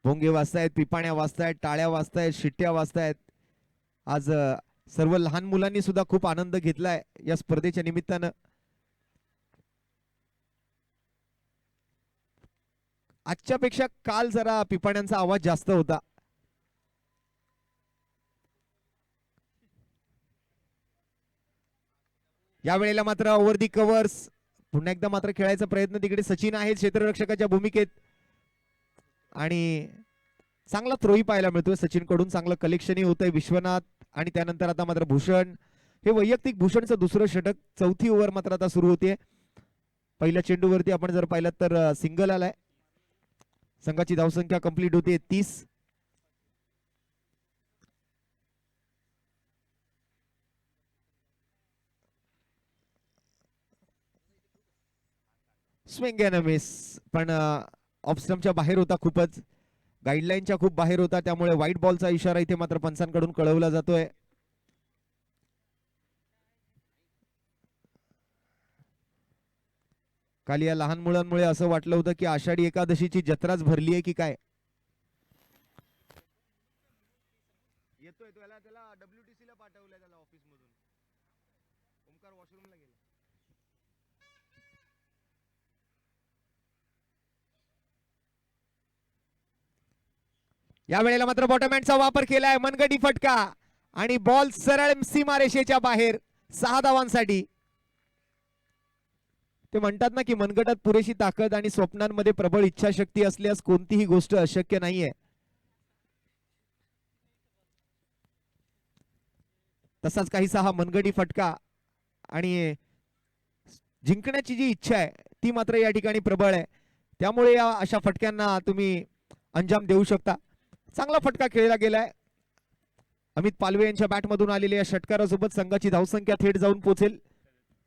भोंगे वाजतायत, पिपाण्या वाजतायत, टाळ्या वाजतायत, शिट्ट्या वाजतायत. आज सर्व लहान मुलांनी सुद्धा खूप आनंद घेतलाय या स्पर्धेच्या निमित्तानं. आजच्या पेक्षा काल जरा पिपाण्यांचा आवाज जास्त होता. या वेळेला मात्र ओव्हर दी कव्हर्स. पुन्हा एकदा मात्र खेळायचा प्रयत्न तिकडे सचिन आहे क्षेत्ररक्षकाच्या भूमिकेत आणि चांगला थ्रोही पाहायला मिळतोय सचिन कडून. चांगलं कलेक्शनही होतंय. विश्वनाथ आणि त्यानंतर आता मात्र भूषण. हे वैयक्तिक भूषणचं दुसरं षटक. 4थी ओव्हर मात्र आता सुरू होते. पहिल्या चेंडूवरती आपण जर पाहिलं तर सिंगल आलाय. संघाची धावसंख्या कंप्लीट होते 30. स्विंग अँड मिस, पण ऑफ स्टंपच्या बाहेर होता. खूपच गाईडलाईनच्या खूप बाहेर होता, त्यामुळे व्हाईट बॉलचा इशारा इथे मात्र पंचांकडून कळवला जातोय. काल या लहान मुलांमुळे असं वाटलं होतं की आषाढी एकादशीची जत्राच भरली आहे की काय. येतोय त्याला WTC ला पाठवलंय त्याला ऑफिस मधून. ओमकार वॉशरूमला गेला. या वेळेला मात्र बॉटमहँडचा वापर केलाय. मनगटी फटका आणि बॉल सरळ सीमारेषेच्या बाहेर. 6 धावांसाठी. ते म्हणतात ना की मनगटात पुरेशी ताकद आणि स्वप्नांमध्ये प्रबळ इच्छाशक्ती असल्यास कोणतीही गोष्ट अशक्य नाहीये. तसाच काहीसा हा मनगटी फटका आणि जिंकण्याची जी इच्छा आहे ती मात्र या ठिकाणी प्रबळ आहे. त्यामुळे या अशा फटक्यांना तुम्ही अंजाम देऊ शकता. चांगला फटका खेळला गेलाय. अमित पालवे यांच्या बॅटमधून आलेल्या या षटकारासोबत संघाची धावसंख्या थेट जाऊन पोहोचेल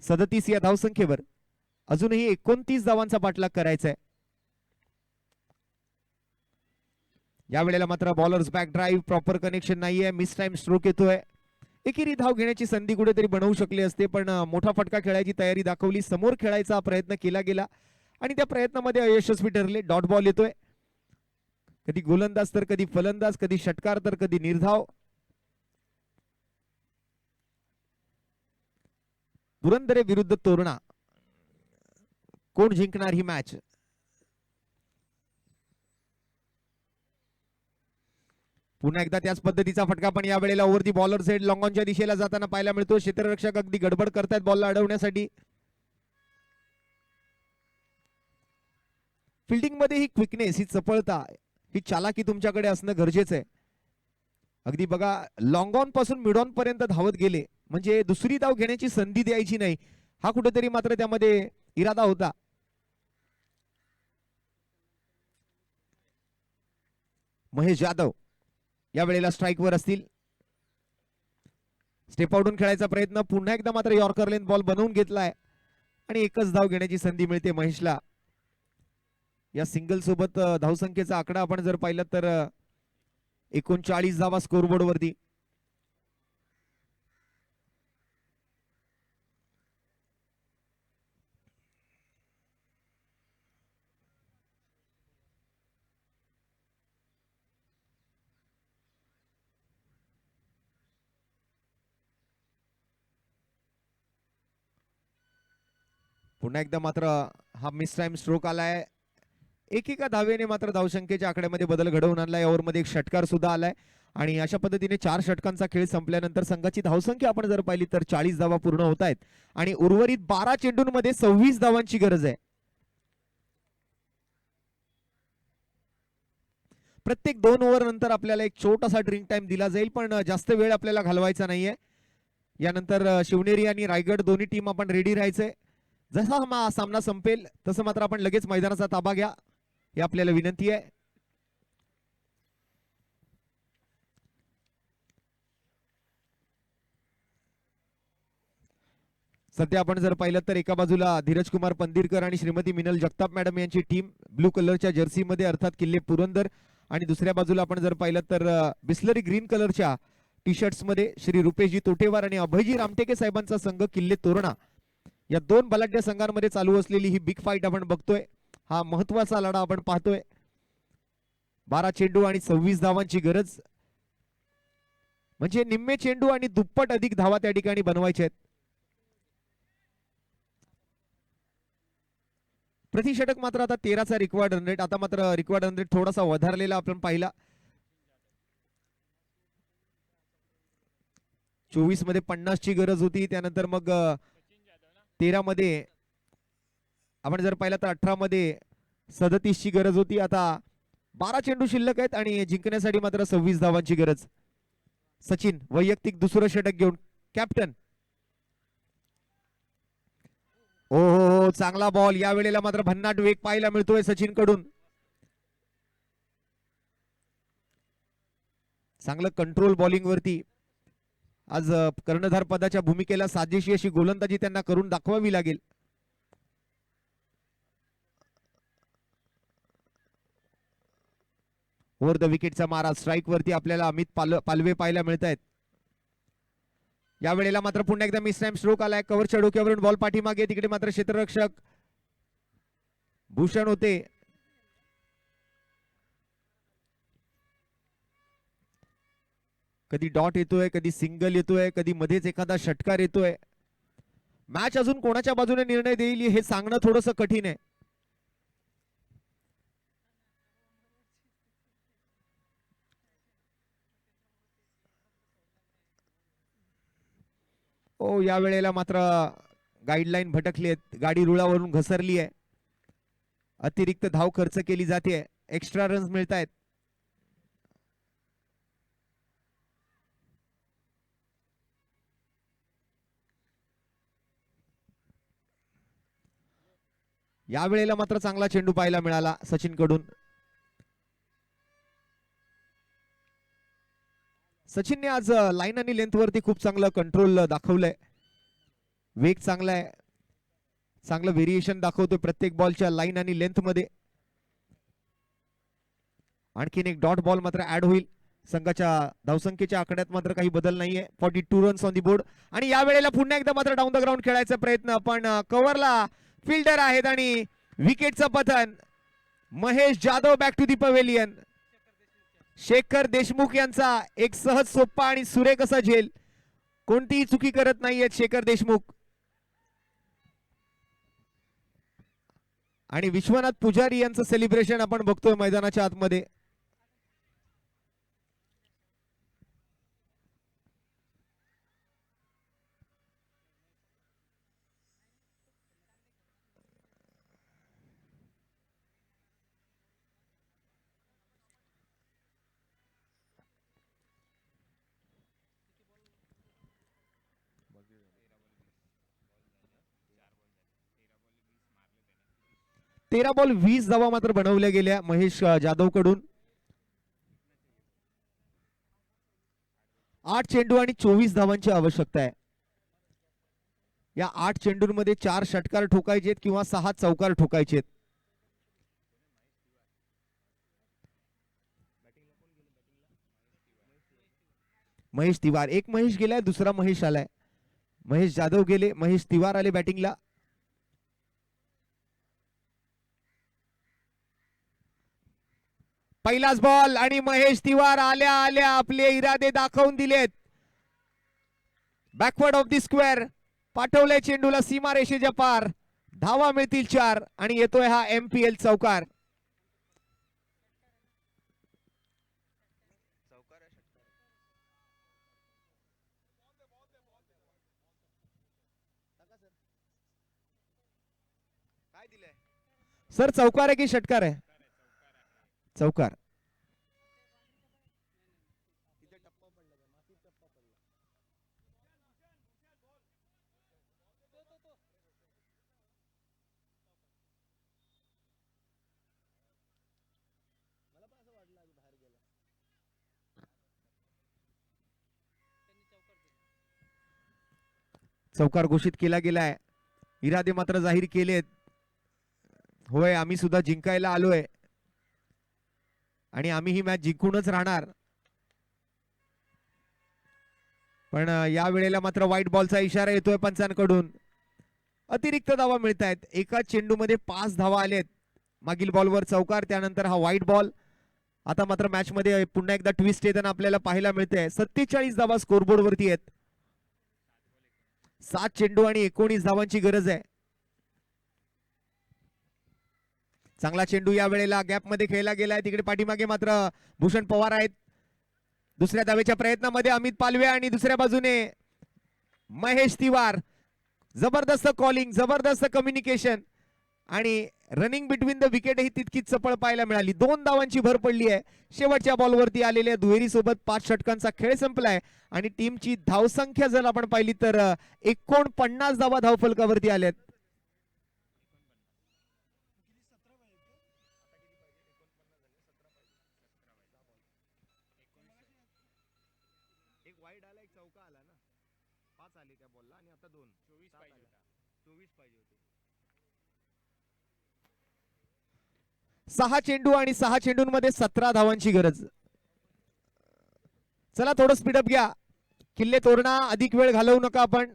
37 या धावसंख्येवर. अजूनही 29 धावांचा पाठलाग करायचा आहे. या वेळेला मात्र bowlers back drive, proper connection नाहीये. मिस टाइम स्ट्रोक येतोय. एकेरी धाव घेण्याची संधी कुठेतरी बनवू शकले असते, पण मोठा फटका खेळायची तयारी दाखवली, समोर खेळायचा प्रयत्न केला गेला आणि त्या प्रयत्नामध्ये अयशस्वी ठरले. डॉट बॉल येतोय, कधी गोलंदाज तर कधी फलंदाज, कधी षटकार तर कधी निर्धाव. पुरंदरे विरुद्ध तोरणा, कोण जिंकणार ही मॅच? पुन्हा एकदा त्याच पद्धतीचा फटका, पण या वेळेला over the bowler set long ऑनच्या दिशेला जाताना पाहायला मिळतो. क्षेत्ररक्षक अगदी गडबड करतायत बॉलला अडवण्यासाठी. फिल्डिंग मध्ये ही क्विकनेस, ही चपळता, ही चालाकी तुमच्याकडे असणं गरजेचं आहे. अगदी बघा, लॉंग ऑन पासून मिड ऑन पर्यंत धावत गेले म्हणजे दुसरी धाव घेण्याची संधी द्यायची नाही, हा कुठेतरी मात्र त्यामध्ये इरादा होता. महेश जाधव या वेळेला स्ट्राईक वर असतील. स्टेप आउटून खेळायचा प्रयत्न, पुन्हा एकदा मात्र यॉर्कर लेंथ बॉल बनवून घेतलाय आणि एकच धाव घेण्याची संधी मिळते महेशला. या सिंगल सोबत धावसंख्येचा आकडा आपण जर पाहिलं तर 39 धावा स्कोरबोर्ड वरती. पुन्हा एकदा मात्र हा मिस टाइम स्ट्रोक आलाय. एकेका धावेने मात्र धावसंख्येच्या आकड्यामध्ये बदल घडवून आणलाय. ओव्हरमध्ये एक षटकार सुद्धा आलाय आणि अशा पद्धतीने 4 षटकांचा खेळ संपल्यानंतर संघाची धावसंख्या आपण जर पाहिली तर 40 धावा पूर्ण होत आहेत आणि उर्वरित 12 चेंडूंमध्ये 26 धावांची गरज आहे. प्रत्येक 2 ओव्हर नंतर आपल्याला एक छोटासा ड्रिंक टाइम दिला जाईल, पण जास्त वेळ आपल्याला घालवायचा नाहीये. यानंतर शिवनेरी आणि रायगड दोन्ही टीम आपण रेडी राहायचंय. जसा हा सामना संपेल तसं मात्र आपण लगेच मैदानाचा ताबा घ्या, ही आपल्याला विनंती आहे. सध्या आपण जर पाहिलं तर एका बाजूला धीरज कुमार पंदिरकर आणि श्रीमती मिनल जगताप मॅडम यांची टीम ब्लू कलरच्या जर्सी मध्ये अर्थात किल्ले पुरंदर, आणि दुसऱ्या बाजूला आपण जर पाहिलं तर बिस्लरी ग्रीन कलरच्या टी शर्ट्स मध्ये श्री रुपेशजी तोटेवार आणि अभयजी रामटेके साहेबांचा संघ किल्ले तोरणा. या 2 बलाढ्य संघांमध्ये चालू असलेली ही बिग फाईट आपण बघतोय. हा महत्वाचा लढा आपण पाहतोय. 12 चेंडू आणि 26 धावांची गरज, म्हणजे निम्मे चेंडू आणि दुप्पट अधिक धावा त्या ठिकाणी बनवायचे आहेत. प्रतिषटक मात्र आता 13चा रिक्वायर्ड रन रेट. आता मात्र रिक्वायर्ड रन रेट थोडासा वधारलेला आपण पाहिला. 24 मध्ये 50 ची गरज होती, त्यानंतर मग 13 मध्ये आपण जर पाहिलं तर 18 मध्ये 37 ची गरज होती. आता 12 चेंडू शिल्लक आहेत आणि जिंकण्यासाठी मात्र 26 धावांची गरज. सचिन वैयक्तिक दुसरं षटक घेऊन कॅप्टन. ओ हो, चांगला बॉल. या वेळेला मात्र भन्नाट वेग पाहायला मिळतोय सचिन कडून. चांगलं कंट्रोल बॉलिंग वरती आज कर्णधार पदाच्या भूमिकेला साजेशी अशी गोलंदाजी त्यांना करून दाखवावी लागेल. ओव्हर द विकेटचा मारा, स्ट्राईक वरती आपल्याला अमित पालवे पाहायला मिळत आहेत. या वेळेला मात्र पुन्हा एकदा मिस टाइम स्ट्रोक आलाय. कव्हरच्या डोक्यावरून बॉल पाठीमागे, तिकडे मात्र क्षेत्ररक्षक भूषण होते. कधी डॉट येतोय, कधी सिंगल येतोय, कधी मध्येच एखादा षटकार येतोय. मॅच अजून कोणाच्या बाजूने निर्णय देईल हे सांगणं थोडंसं कठीण आहे. ओ, या वेळेला मात्र गाईडलाईन भटकली आहेत, गाडी रुळावरून घसरली आहे. अतिरिक्त धाव खर्च केली जाते, एक्स्ट्रा रन्स मिळत आहेत. या वेळेला मात्र चांगला चेंडू पाहायला मिळाला सचिन कडून. सचिनने आज लाईन आणि लेंथ वरती खूप चांगलं कंट्रोल दाखवलंय. वेग चांगला आहे, चांगलं व्हेरिएशन दाखवतोय प्रत्येक बॉलच्या लाईन आणि लेंथ मध्ये. आणखीन एक डॉट बॉल मात्र ऍड होईल. संघाच्या धावसंख्येच्या आकड्यात मात्र काही बदल नाहीये. 42 रन्स ऑन दी बोर्ड. आणि या वेळेला पुन्हा एकदा मात्र डाऊन द ग्राउंड खेळायचा प्रयत्न, पण कव्हरला फिल्डर आहेत आणि विकेटचं पतन. Mahesh Jadhav back to the pavilion. Shekhar Deshmukh यांचा एक सहज सोप्पा आणि सुरेख असा झेल. कोणतीही चुकी करत नाहीयेत शेखर देशमुख. आणि विश्वनाथ पुजारी यांचं सेलिब्रेशन आपण बघतोय मैदानाच्या आतमध्ये. तेरा बॉल 20 धावा मात्र बनवल्या गेल्या महेश जाधव कडून. 8 चेंडू आणि 24 धावांची आवश्यकता आहे. या 8 चेंडूंमध्ये 4 षटकार ठोकायचेत किंवा 6 चौकार ठोकायचेत. महेश तिवार, एक महेश गेलाय, दुसरा महेश आलाय. महेश जाधव गेले, महेश तिवार आले बॅटिंगला. पहिलाच बॉल आणि महेश तिवार आल्या आल्या आपले इरादे दाखवून दिलेत. बॅकवर्ड ऑफ दी स्क्वेअर पाठवलंय चेंडूला सीमारेषेच्या पार. धावा मिळतील 4 आणि येतोय हा MPL चौकार. सर चौकार आहे की षटकार आहे? चौकार. चौकार घोषित केला गेलाय. इरादे मात्र जाहीर केलेत. होय, आम्ही सुद्धा जिंकायला आलोय आणि आम्ही ही मॅच जिंकूनच राहणार. पण या वेळेला मात्र व्हाईट बॉलचा इशारा येतोय पंचांकडून. अतिरिक्त धावा मिळत आहेत. एका चेंडूमध्ये 5 धावा आलेत. मागील बॉलवर चौकार, त्यानंतर हा व्हाईट बॉल. आता मात्र मॅच मध्ये पुन्हा एकदा ट्विस्ट येताना आपल्याला पाहायला मिळते. 47 धावा स्कोरबोर्ड वरती आहेत. 7 चेंडू आणि 19 धावांची गरज आहे. चांगला चेंडू या वेळेला गॅप मध्ये खेळला गेलाय. तिकडे पाठीमागे मात्र भूषण पवार आहेत. दुसऱ्या धावेच्या प्रयत्नामध्ये अमित पालवे आणि दुसऱ्या बाजूने महेश तिवार. जबरदस्त कॉलिंग, जबरदस्त कम्युनिकेशन आणि रनिंग बिटवीन द विकेट ही तितकीच चपळ पाहायला मिळाली. 2 धावांची भर पडली आहे. शेवटच्या बॉलवरती आलेल्या दुहेरी सोबत 5 षटकांचा खेळ संपलाय आणि टीमची धावसंख्या जर आपण पाहिली तर 49 धावा धावफलकावरती आल्यात. एक वाईड आला, एक चौका आला ना. 5 आले त्या बॉलला आणि आता 2. 24 पाहिजे होते. 6 चेंडू आणि 6 चेंडूंमध्ये 17 धावांची गरज. चला थोडं स्पीडअप घ्या. किल्ले तोरणा, अधिक वेळ घालवू नका आपण.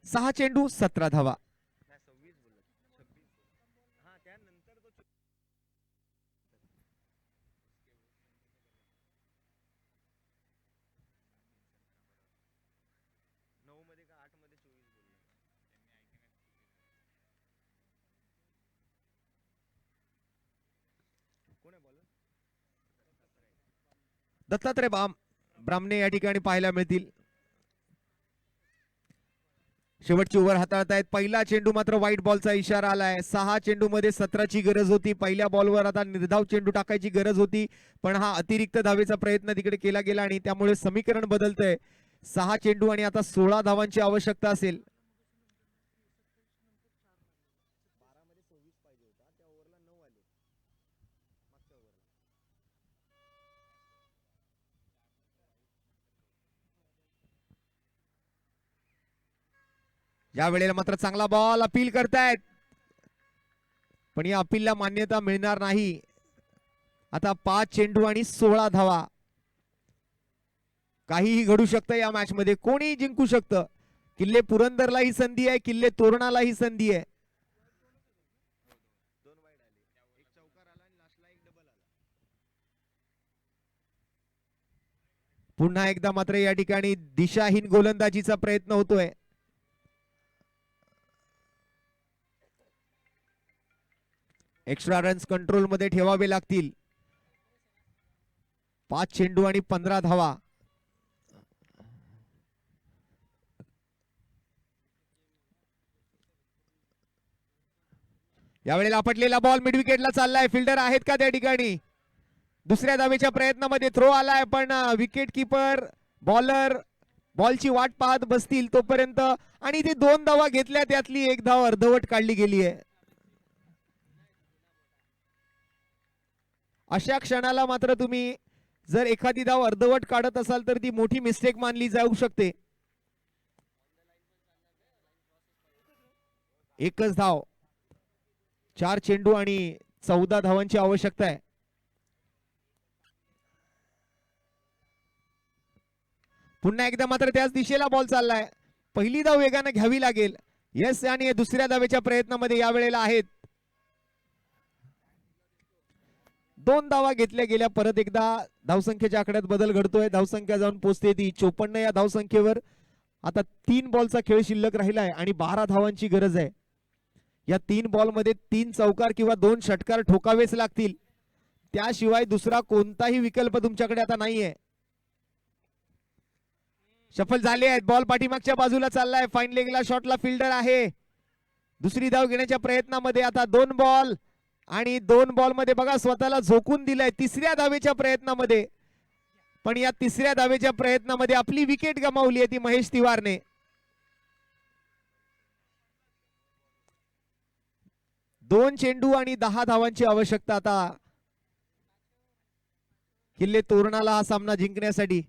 सहा चेंडू 17 धावा. दत्तात्रय ब्राह्मणे या ठिकाणी पाहायला मिळतील. शेवटची ओव्हर हाताळतायत. पहिला चेंडू मात्र व्हाईट बॉलचा इशारा आलाय. 6 चेंडू मध्ये 17ची गरज होती. पहिल्या बॉलवर आता निर्धाव चेंडू टाकायची गरज होती, पण हा अतिरिक्त धावेचा प्रयत्न तिकडे केला गेला आणि त्यामुळे समीकरण बदलतंय. 6 चेंडू आणि आता 16 धावांची आवश्यकता असेल. या वेळेला मात्र चांगला बॉल अपील करतायत, पण या अपीलला मान्यता मिळणार नाही. आता 5 चेंडू आणि 16 धावा. काहीही घडू शकतं या मॅच मध्ये, कोणी जिंकू शकतं. किल्ले पुरंदरला ही संधी आहे, किल्ले तोरणाला ही संधी आहे. पुन्हा एकदा मात्र या ठिकाणी दिशाहीन गोलंदाजीचा प्रयत्न होतोय. एक्स्ट्रा रन्स कंट्रोल मध्ये ठेवावे लागतील. 5 चेंडू आणि 15 धावा. यावेळेला आपटलेला बॉल मिड विकेटला चाललाय. फिल्डर आहेत का त्या ठिकाणी? दुसऱ्या धावेच्या प्रयत्नामध्ये थ्रो आलाय, पण विकेट किपर बॉलर बॉलची वाट पाहत बसतील तोपर्यंत, आणि ते 2 धावा घेतल्या, त्यातली 1 धाव अर्धवट काढली गेली आहे. अशा क्षणाला मात्र तुम्ही जर एखादी धाव अर्धवट काढत असाल तर ती मोठी मिस्टेक मानली जाऊ शकते. एकच धाव. 4 चेंडू आणि 14 धावांची आवश्यकता आहे. पुन्हा एकदा मात्र त्याच दिशेला बॉल चाललाय. पहिली धाव वेगाने घ्यावी लागेल. यस, आणि दुसऱ्या धावेच्या प्रयत्नामध्ये यावेळेला आहेत. 2 धावा घेतल्या गेल्या. परत एकदा धावसंख्येच्या आकड्यात बदल घडतोय. धावसंख्या जाऊन पोहोचते ती 54 या धावसंख्येवर. आता 3 बॉलचा खेळ शिल्लक राहिलाय आणि 12 धावांची गरज आहे. या 3 बॉलमध्ये 3 चौकार किंवा 2 षटकार ठोकावेच लागतील. त्याशिवाय दुसरा कोणताही विकल्प तुमच्याकडे आता नाहीये. शफल झाले आहेत. बॉल पाठीमागच्या बाजूला चाललाय. फाईन लेगला शॉटला फिल्डर आहे. दुसरी धाव घेण्याच्या प्रयत्नामध्ये आता 2 बॉल आणि 2 बॉल मध्ये बघा स्वतःला झोकून दिलंय तिसऱ्या धावेच्या प्रयत्नामध्ये. पण या तिसऱ्या धावेच्या प्रयत्नामध्ये आपली विकेट गमावली आहे ती महेश तिवारने. दोन चेंडू आणि 10 धावांची आवश्यकता आता किल्ले तोरणाला हा सामना जिंकण्यासाठी.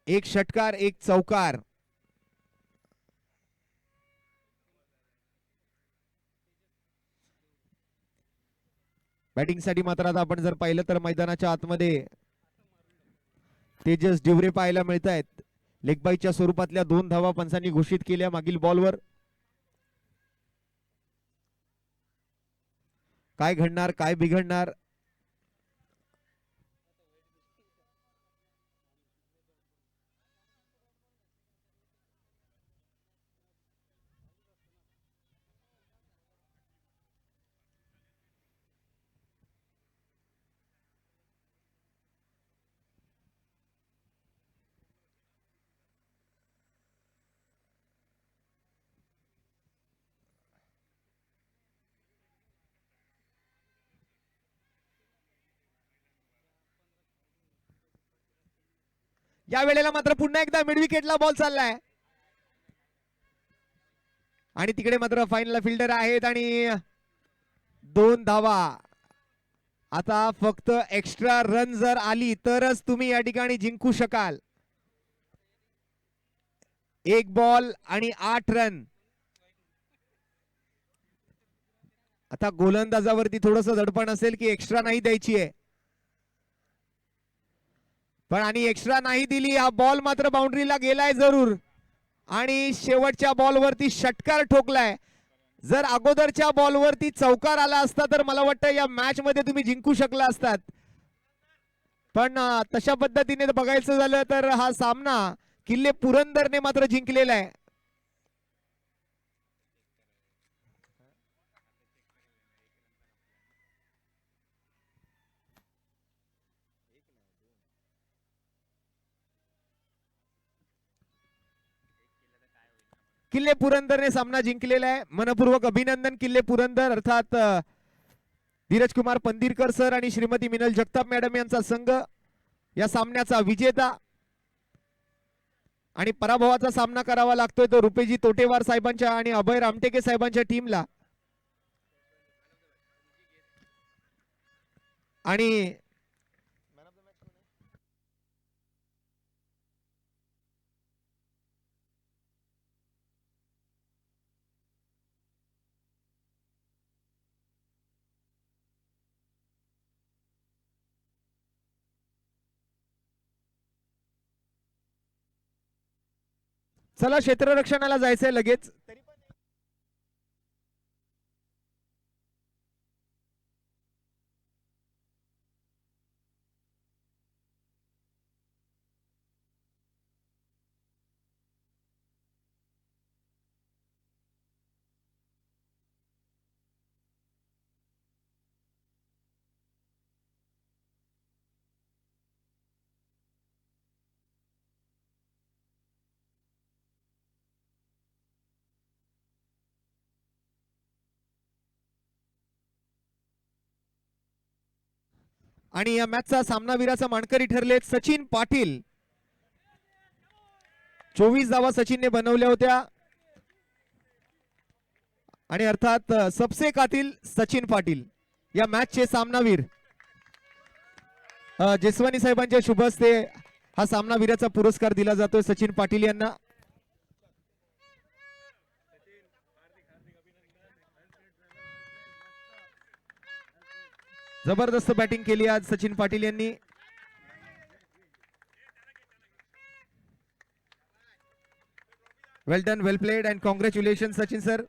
एक षटकार, एक चौकार. बॅटिंग साठी मात्र आता आपण जर पाहिलं तर मैदानाच्या आतमध्ये तेजस डिवरे पाहायला मिळत आहेत. लेगबाईच्या स्वरूपातल्या 2 धावा पंचांनी घोषित केल्या मागील बॉलवर. काय घडणार, काय बिघडणार, या वेळेला मात्र पुन्हा एकदा मिड विकेटला बॉल चाललाय आणि तिकडे मात्र फाईनल फिल्डर आहेत आणि 2 धावा. आता फक्त एक्स्ट्रा रन जर आली तरच तुम्ही या ठिकाणी जिंकू शकाल. 1 बॉल आणि 8 रन. आता गोलंदाजावरती थोडस दडपण असेल की एक्स्ट्रा नाही द्यायची आहे, पण आणि एक्स्ट्रा नाही दिली. हा बॉल मात्र बाउंड्रीला गेलाय जरूर आणि शेवटच्या बॉलवरती षटकार ठोकलाय. जर अगोदरच्या बॉलवरती चौकार आला असता तर मला वाटतं या मॅच मध्ये तुम्ही जिंकू शकला असतात. पण तशा पद्धतीने बघायचं झालं तर हा सामना किल्ले पुरंदरने मात्र जिंकलेला आहे. किल्ले पुरंदरने सामना जिंकलेला आहे. मनपूर्वक अभिनंदन किल्ले पुरंदर, अर्थात धीरज कुमार पंदिरकर सर आणि श्रीमती मिनल जगताप मॅडम यांचा संघ या सामन्याचा विजेता. आणि पराभवाचा सामना करावा लागतोय तो रुपेजी तोटेवार साहेबांच्या आणि अभय रामटेके साहेबांच्या टीमला. आणि चला क्षेत्ररक्षणाला जायचंय लगेच. आणि या मॅचचा सामनावीराचा मानकरी ठरले सचिन पाटील. 24 धावा सचिनने बनवल्या होत्या. आणि अर्थात सबसे कातिल सचिन पाटील या मॅचचे सामनावीर. जेसवानी साहेबांच्या शुभ हस्ते हा सामनावीराचा पुरस्कार दिला जातोय सचिन पाटील यांना. जबरदस्त बॅटिंग केली आज सचिन पाटील यांनी. Well done, well played and congratulation Sachin sir.